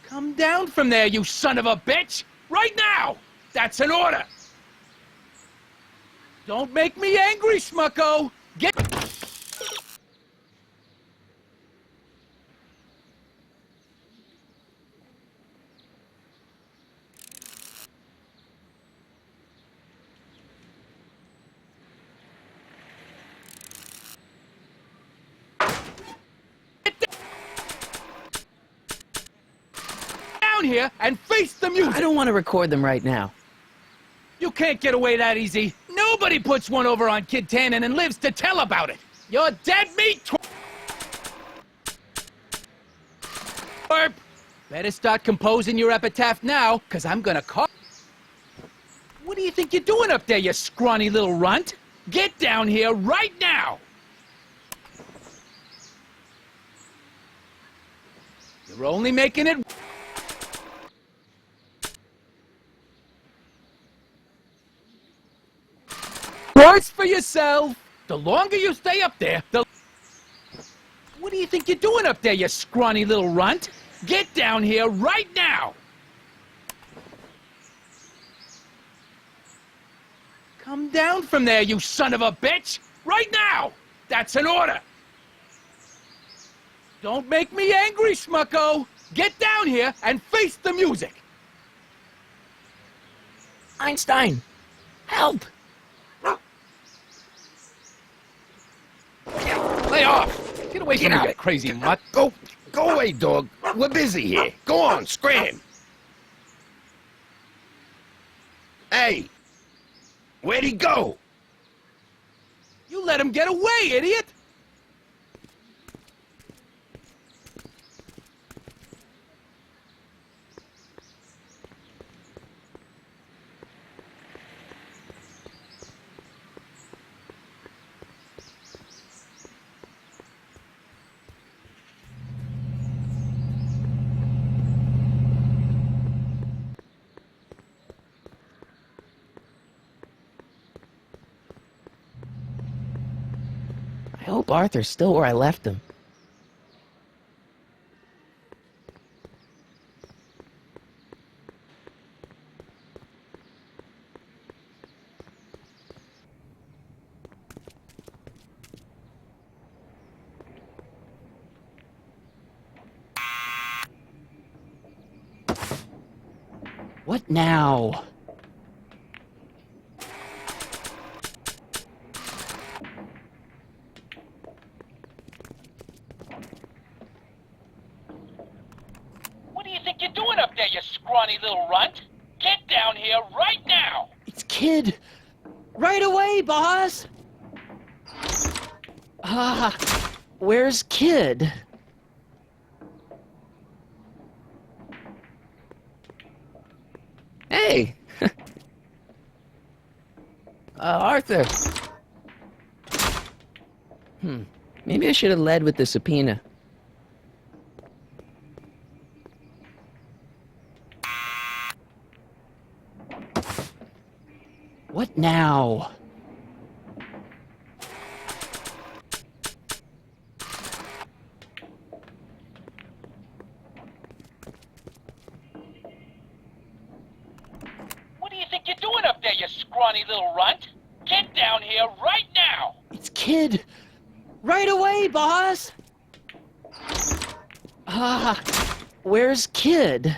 Come down from there, you son of a bitch! Right now! That's an order! Don't make me angry, Smucko! Get... here and face the music! I don't want to record them right now. You can't get away that easy. Nobody puts one over on Kid Tannen and lives to tell about it. You're dead meat twerp. Better start composing your epitaph now, because I'm gonna call... What do you think you're doing up there, you scrawny little runt? Get down here right now! You're only making it... worse for yourself! The longer you stay up there, the... What do you think you're doing up there, you scrawny little runt? Get down here right now! Come down from there, you son of a bitch! Right now! That's an order! Don't make me angry, Smucko! Get down here and face the music! Einstein! Help! Lay off! Get away from me, you crazy mutt! Go away, dog. We're busy here. Go on, scram! Hey! Where'd he go? You let him get away, idiot! I hope Arthur's still where I left him. What now? What do you think you're doing up there, you scrawny little runt? Get down here right now! It's Kid. Right away, boss. Where's Kid? Hey! Arthur! Maybe I should have led with the subpoena. What now? What do you think you're doing up there, you scrawny little runt? Get down here right now! It's Kid. Right away, boss. Where's Kid?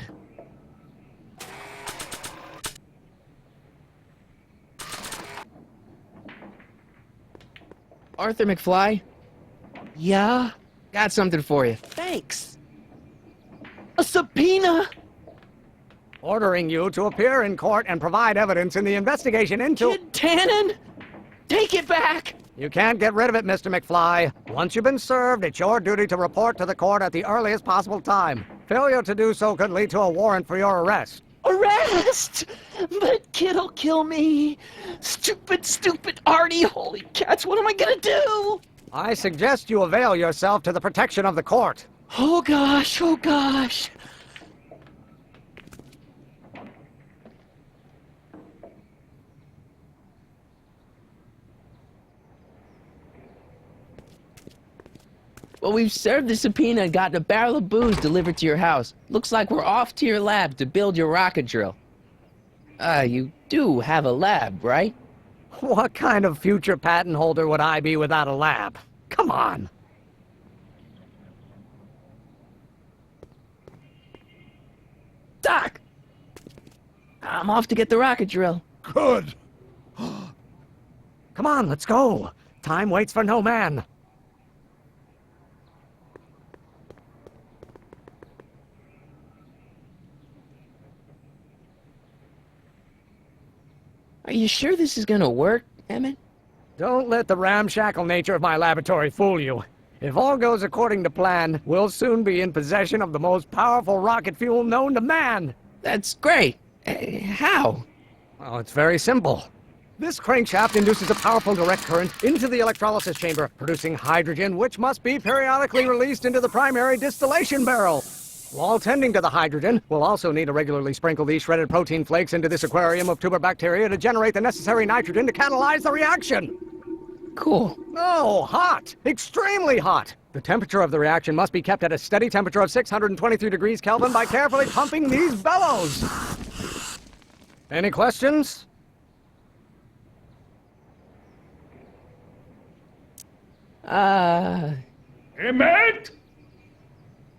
Arthur McFly? Yeah? Got something for you. Thanks. A subpoena? Ordering you to appear in court and provide evidence in the investigation into... Kid Tannen? Take it back! You can't get rid of it, Mr. McFly. Once you've been served, it's your duty to report to the court at the earliest possible time. Failure to do so could lead to a warrant for your arrest. Arrest! But Kid'll kill me. Stupid Artie. Holy cats, what am I gonna do? I suggest you avail yourself to the protection of the court. Oh gosh, oh gosh. Well, we've served the subpoena and gotten a barrel of booze delivered to your house. Looks like we're off to your lab to build your rocket drill. You do have a lab, right? What kind of future patent holder would I be without a lab? Come on. Doc! I'm off to get the rocket drill. Good. Come on, let's go. Time waits for no man. Are you sure this is gonna work, Emmett? Don't let the ramshackle nature of my laboratory fool you. If all goes according to plan, we'll soon be in possession of the most powerful rocket fuel known to man. That's great. How? Oh, it's very simple. This crankshaft induces a powerful direct current into the electrolysis chamber, producing hydrogen, which must be periodically released into the primary distillation barrel. While tending to the hydrogen, we'll also need to regularly sprinkle these shredded protein flakes into this aquarium of tuber bacteria to generate the necessary nitrogen to catalyze the reaction. Cool. Oh, hot! Extremely hot! The temperature of the reaction must be kept at a steady temperature of 623 degrees Kelvin by carefully pumping these bellows. Any questions? Emmett?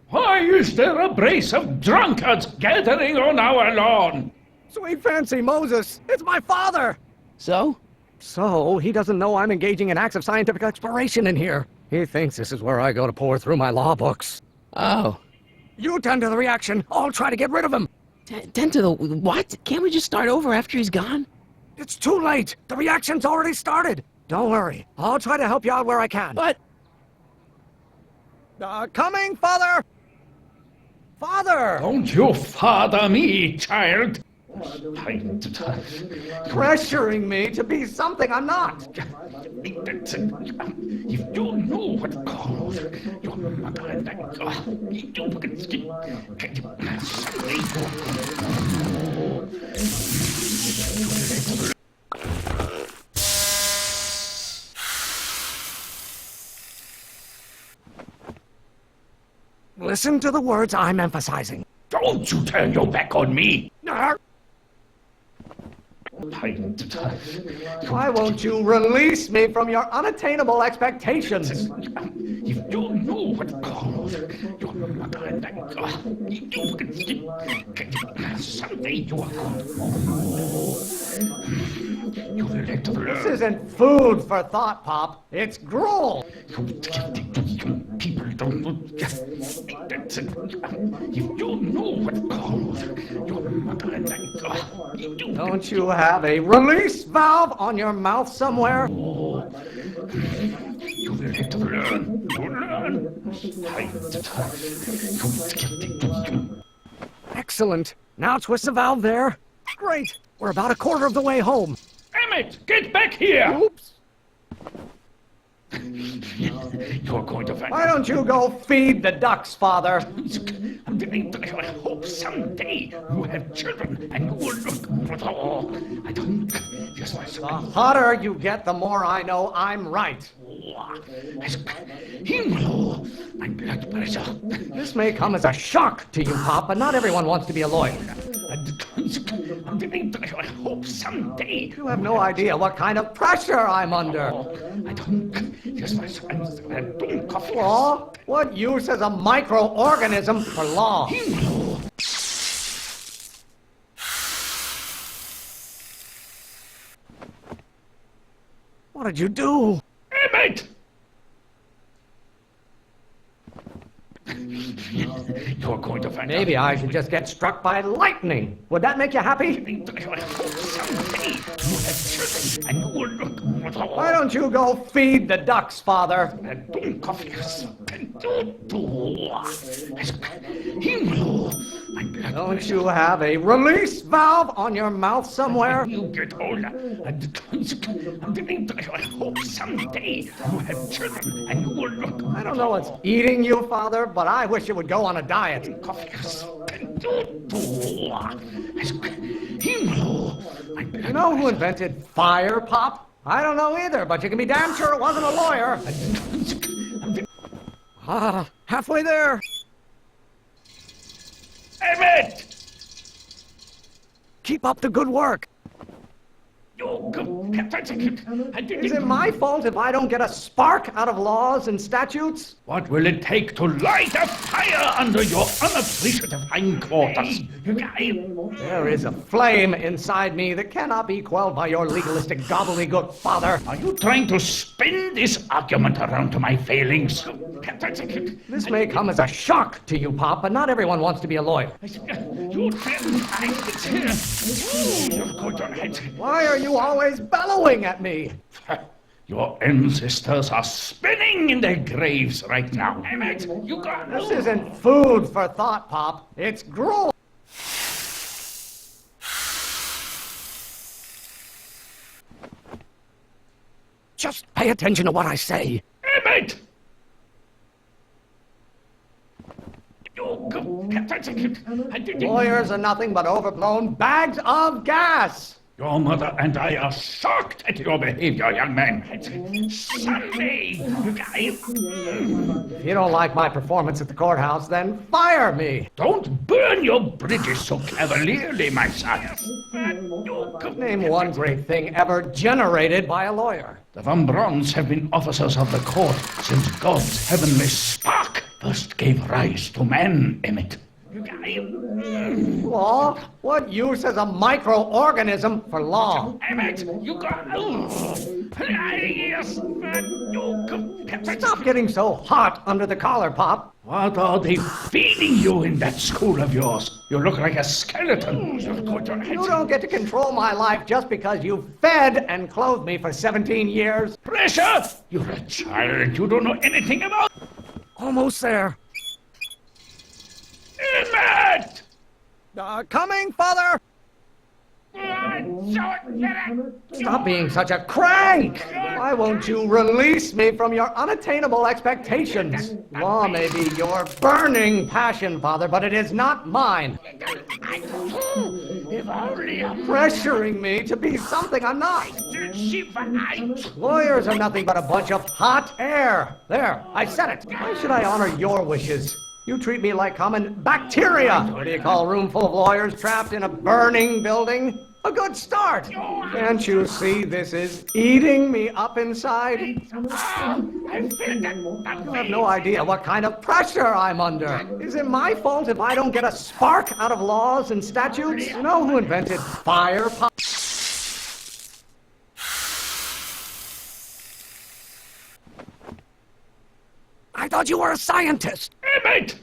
Why is there a brace of drunkards gathering on our lawn? Sweet fancy Moses, it's my father! So? So, he doesn't know I'm engaging in acts of scientific exploration in here. He thinks this is where I go to pour through my law books. Oh. You tend to the reaction. I'll try to get rid of him. Tend to the what? Can't we just start over after he's gone? It's too late. The reaction's already started. Don't worry. I'll try to help you out where I can. But... coming, Father! Father! Don't you father me, child! Pressuring me to be something I'm not. You don't know what calls your mother and Listen to the words I'm emphasizing. Don't you turn your back on me! Why won't you release me from your unattainable expectations? You don't know what calls your mother and Someday you are going. You will have to learn. This isn't food for thought, Pop. It's gruel. People don't know. That's it. If you know what called your mother and I. Don't you have a release valve on your mouth somewhere? Oh, you will have to learn. To learn. Excellent. Now twist the valve there. Great. We're about a quarter of the way home. Emmett, get back here! Oops. You're going to find Why don't you go feed the ducks, Father? I hope someday you have children and you will look. I don't. Yes, The hotter you get, the more I know I'm right. My blood pressure. This may come as a shock to you, Pop, but not everyone wants to be a lawyer. I hope someday. You have no idea what kind of pressure I'm under. I don't. Yes, my son. Law? What use is a microorganism for law? What did you do? Emmett! You're going to find Maybe out. I should just get struck by lightning. Would that make you happy? I hope someday you have children and you will look. Why don't you go feed the ducks, Father? Don't you have a release valve on your mouth somewhere? You get older. I hope someday you have children and you will look. I don't know what's eating you, Father, but I wish you would go on a diet. You know who invented fire, Pop? I don't know either, but you can be damn sure it wasn't a lawyer. Halfway there. Emmett! Keep up the good work. Is it my fault if I don't get a spark out of laws and statutes? What will it take to light a fire under your unappreciative hindquarters? There is a flame inside me that cannot be quelled by your legalistic gobbledygook, Father. Are you trying to spin this argument around to my failings? This may come as a shock to you, Pop, but not everyone wants to be a lawyer. Why are you always bellowing at me? Your ancestors are spinning in their graves right now. Emmett, you got... This isn't food for thought, Pop. It's gruel. Just pay attention to what I say. Emmett! Lawyers are nothing but overblown bags of gas. Your mother and I are shocked at your behavior, young man. Someday, If you don't like my performance at the courthouse, then fire me. Don't burn your bridges so cavalierly, my son. Name one great thing ever generated by a lawyer. The Van Brons have been officers of the court since God's heavenly spark first gave rise to man, Emmett. Law? What use is a microorganism for law? Emmett, you got... Stop getting so hot under the collar, Pop. What are they feeding you in that school of yours? You look like a skeleton. You don't get to control my life just because you've fed and clothed me for 17 years. Pressure! You're a child. You don't know anything about... Almost there. Emmett! Coming, Father! Stop being such a crank! Why won't you release me from your unattainable expectations? Law may be your burning passion, Father, but it is not mine. Pressuring me to be something I'm not. Lawyers are nothing but a bunch of hot air. There, I said it. Why should I honor your wishes? You treat me like common bacteria. What do you call a room full of lawyers trapped in a burning building? A good start! Can't you see this is eating me up inside? You have no idea what kind of pressure I'm under. Is it my fault if I don't get a spark out of laws and statutes? You know who invented fire? I thought you were a scientist! Mate!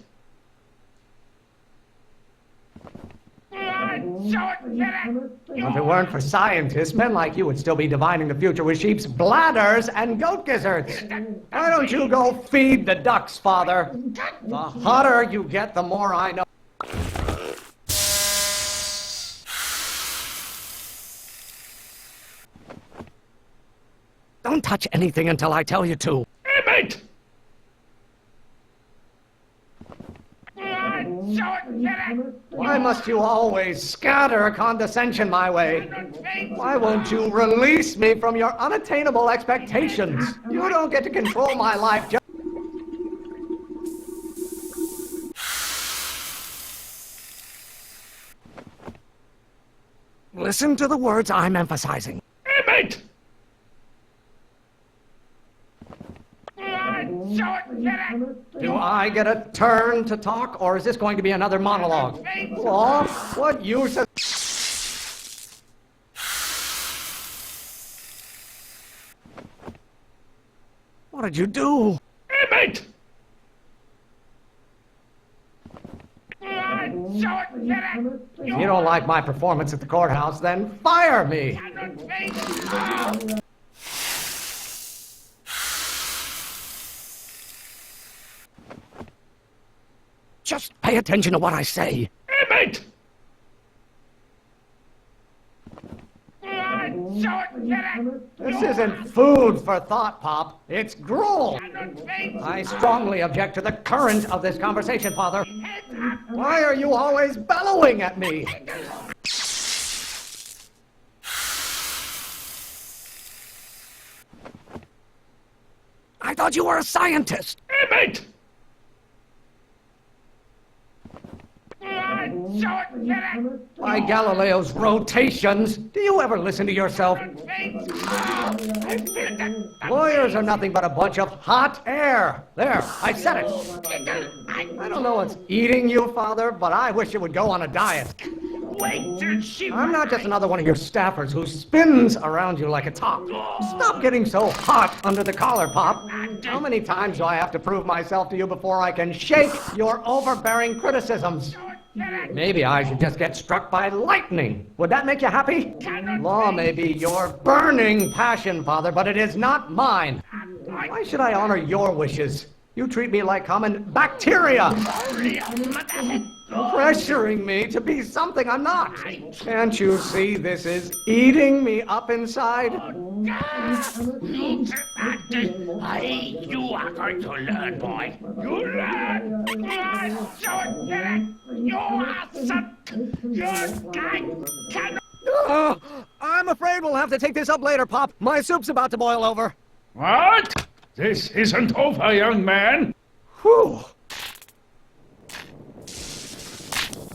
If it weren't for scientists, men like you would still be divining the future with sheep's bladders and goat gizzards. Why don't you go feed the ducks, Father? The hotter you get, the more I know. Don't touch anything until I tell you to. Mate! Why must you always scatter condescension my way? Why won't you release me from your unattainable expectations? You don't get to control my life. Listen to the words I'm emphasizing. Mate! Do I get a turn to talk, or is this going to be another monologue? Law, what use is... What did you do? Mate! If you don't like my performance at the courthouse, then fire me! Just pay attention to what I say. Mate! This isn't food for thought, Pop. It's gruel. I strongly object to the current of this conversation, Father. Why are you always bellowing at me? I thought you were a scientist. Mate! By Galileo's rotations, do you ever listen to yourself? Lawyers are nothing but a bunch of hot air. There, I said it. I don't know what's eating you, Father, but I wish you would go on a diet. I'm not just another one of your staffers who spins around you like a top. Stop getting so hot under the collar, Pop. How many times do I have to prove myself to you before I can shake your overbearing criticisms? Maybe I should just get struck by lightning. Would that make you happy? Law may be your burning passion, Father, but it is not mine. Why should I honor your wishes? You treat me like common bacteria. Pressuring me to be something I'm not. Can't you see this is eating me up inside? You are going to learn, boy. You learn. I'm afraid we'll have to take this up later, Pop. My soup's about to boil over. What? This isn't over, young man. Whew.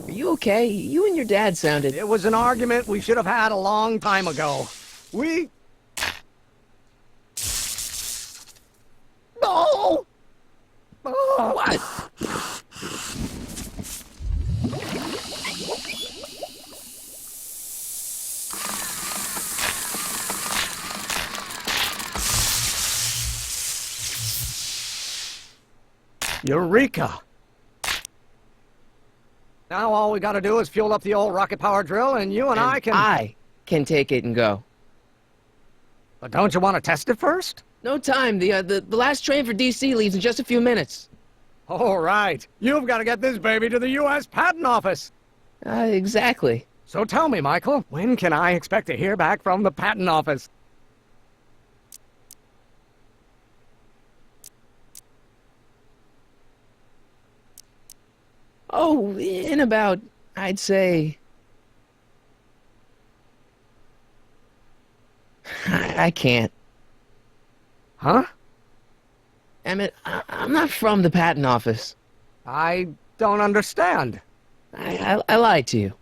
Are you okay? You and your dad sounded... It was an argument we should have had a long time ago. We... Oh! Oh! What? Eureka! Now all we gotta do is fuel up the old rocket power drill and you and I can... I can take it and go. But don't you want to test it first? No time. The last train for DC leaves in just a few minutes. All right. You've got to get this baby to the U.S. Patent Office. Exactly. So tell me, Michael, when can I expect to hear back from the Patent Office? Oh, in about, I'd say... I can't. Huh? Emmett, I'm not from the patent office. I don't understand. I lied to you.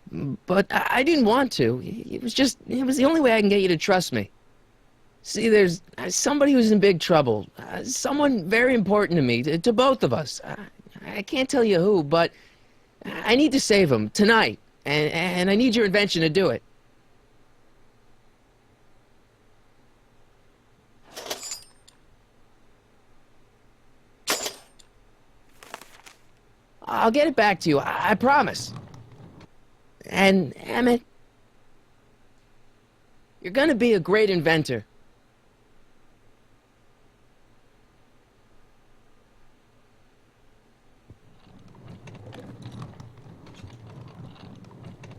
But I didn't want to. It was the only way I can get you to trust me. See, there's somebody who's in big trouble. Someone very important to me, to both of us. I can't tell you who, but I need to save him tonight. And I need your invention to do it. I'll get it back to you, I promise. And, Emmett, you're gonna be a great inventor.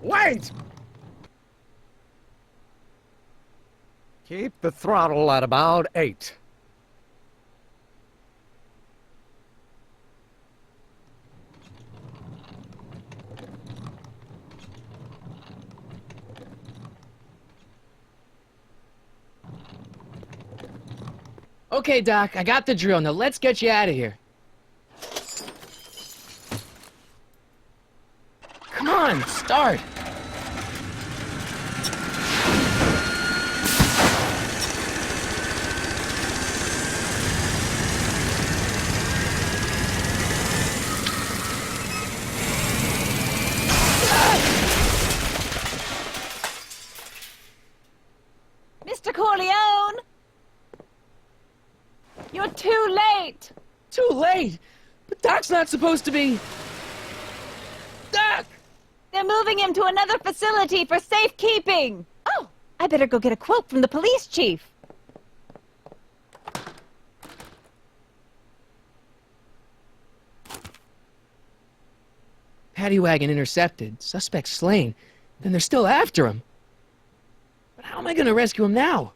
Wait! Keep the throttle at about 8. Okay, Doc, I got the drill. Now let's get you out of here. Come on, start. Mr. Corleone! You're too late! Too late? But Doc's not supposed to be... Doc! They're moving him to another facility for safekeeping! Oh, I better go get a quote from the police chief. Paddy wagon intercepted. Suspect slain. Then they're still after him. But how am I gonna rescue him now?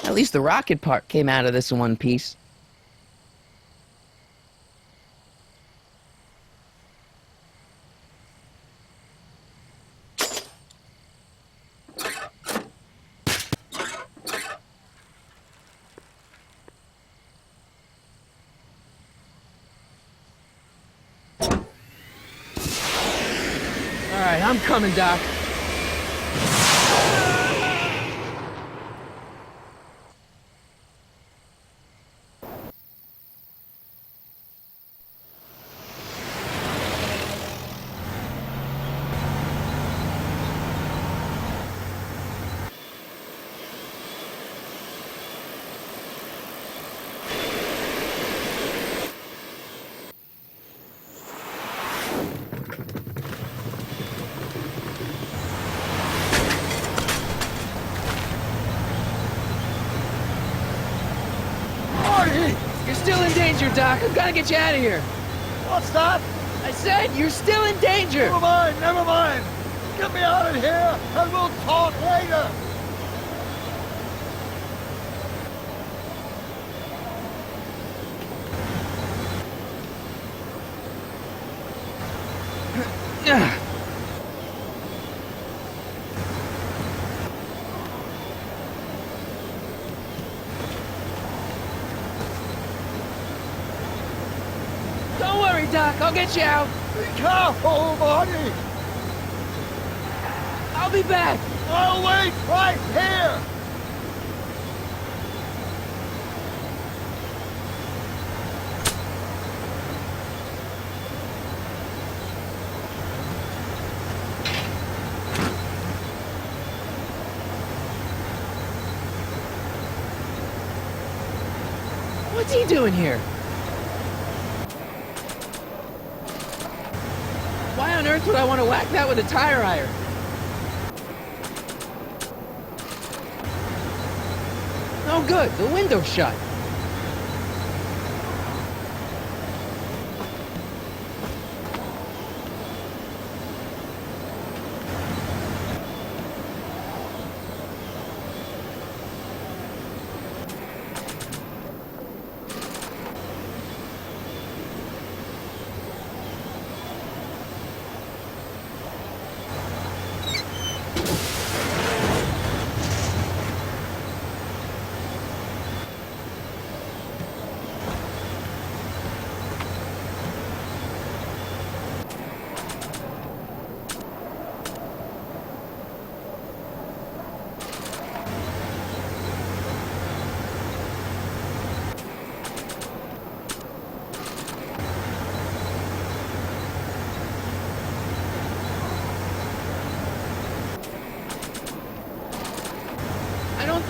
At least the rocket part came out of this in one piece. All right, I'm coming, Doc. Marty! You're still in danger, Doc. I've got to get you out of here. What's that? I said you're still in danger. Never mind, never mind. Get me out of here, and we'll talk later. Don't worry, Doc. I'll get you out. Be careful, Marty. I'll be back. I'll wait right here. What's he doing here? Why on earth would I want to whack that with a tire iron? No good. The window's shut.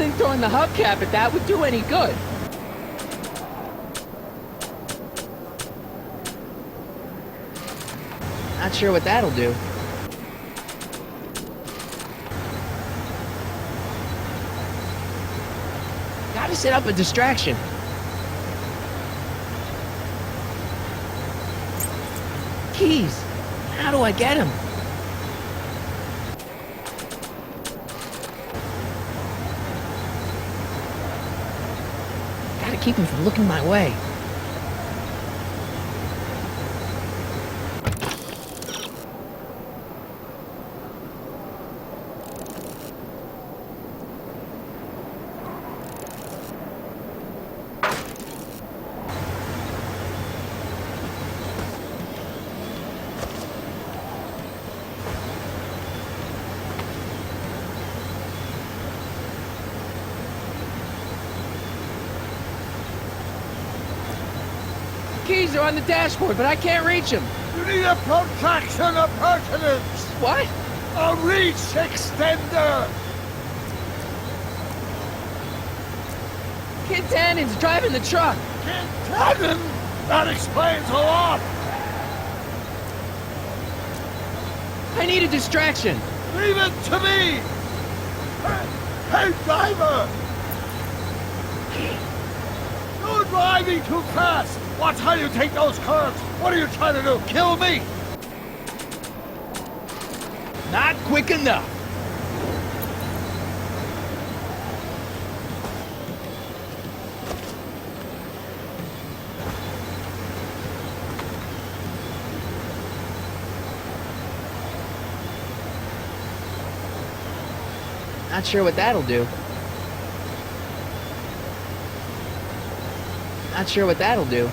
think throwing the hubcap at that would do any good. Not sure what that'll do. Gotta set up a distraction. Keys. How do I get them? Gotta keep him from looking my way. Keys are on the dashboard, but I can't reach them. You need a protraction appurtenance. What? A reach extender. Kid Tannen's driving the truck. Kid Tannen? That explains a lot. I need a distraction. Leave it to me. Hey, driver. You're driving too fast. Watch how you take those curves. What are you trying to do? Kill me? Not quick enough. Not sure what that'll do. Not sure what that'll do.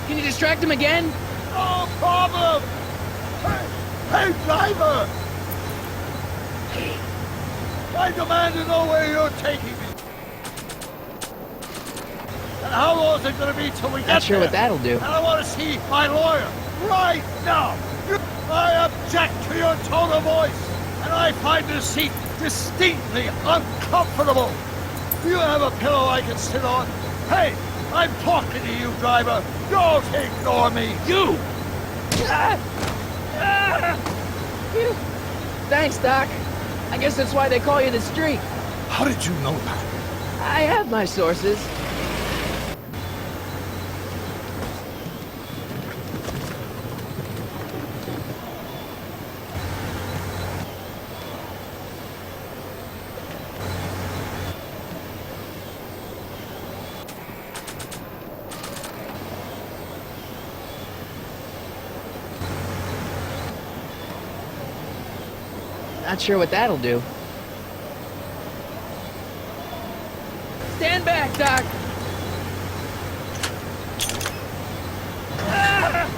Can you distract him again? No problem. Hey, driver. I demand to know where you're taking me. And how long is it going to be till we get there? Not sure what that'll do. And I want to see my lawyer right now. I object to your tone of voice, and I find this seat distinctly uncomfortable. Do you have a pillow I can sit on? Hey, I'm talking to you, driver. Don't ignore me. You! Thanks, Doc. I guess that's why they call you the Streak. How did you know that? I have my sources. Not sure what that'll do. Stand back, Doc!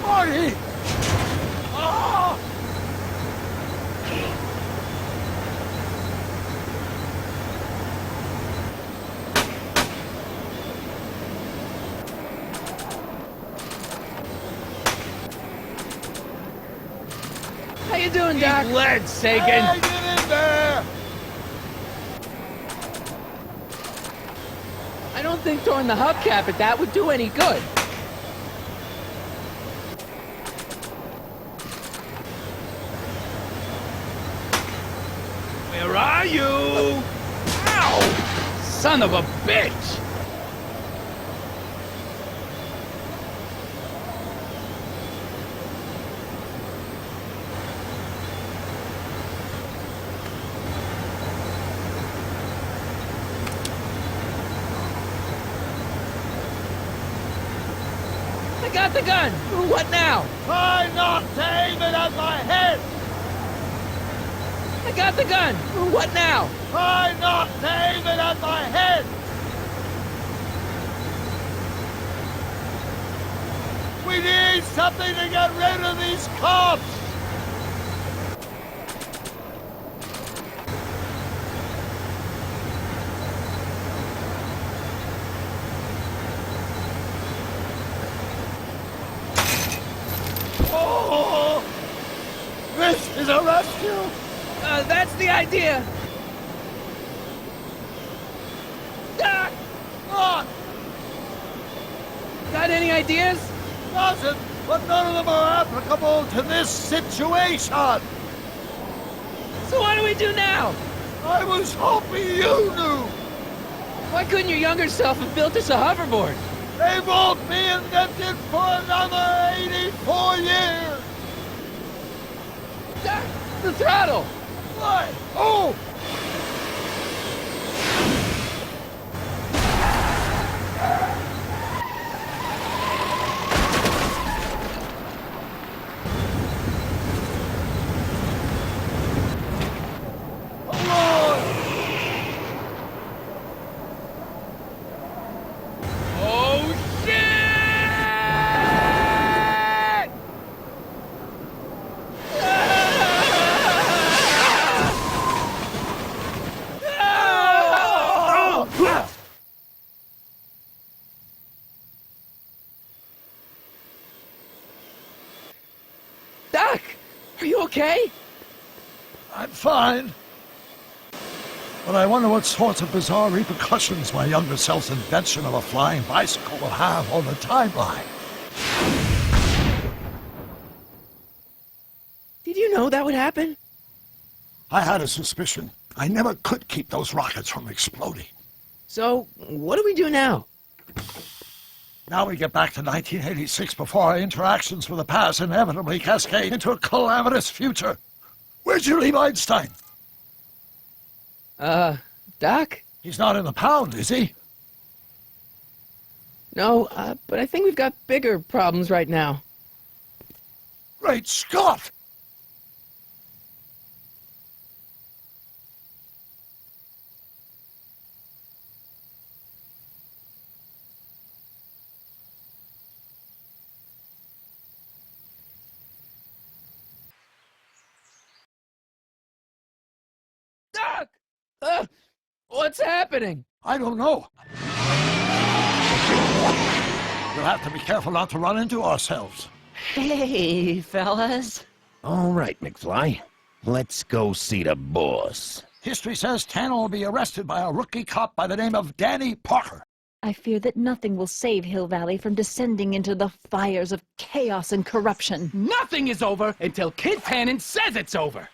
Marty! Oh! How you doing, Doc? Eat lead, Sagan. Hey, get in there! I don't think throwing the hubcap at that would do any good. Where are you? Ow! Son of a bitch! I got the gun! What now? Try not to aim it at my head! I got the gun! What now? Try not to aim it at my head! We need something to get rid of these cops! Oh! This is a rescue! That's the idea! Doc! What? Got any ideas? Doesn't, but none of them are applicable to this situation! So what do we do now? I was hoping you knew! Why couldn't your younger self have built us a hoverboard? They won't be invented for another 84 years! Doc, the throttle! Why? Oh! Doc! Are you okay? I'm fine. But I wonder what sorts of bizarre repercussions my younger self's invention of a flying bicycle will have on the timeline. Did you know that would happen? I had a suspicion. I never could keep those rockets from exploding. So, what do we do now? Now we get back to 1986 before our interactions with the past inevitably cascade into a calamitous future. Where'd you leave Einstein? Doc? He's not in the pound, is he? No, but I think we've got bigger problems right now. Great Scott! Doc! What's happening? I don't know. We'll have to be careful not to run into ourselves. Hey, fellas. All right, McFly. Let's go see the boss. History says Tanner will be arrested by a rookie cop by the name of Danny Parker. I fear that nothing will save Hill Valley from descending into the fires of chaos and corruption. Nothing is over until Kid Tannen says it's over.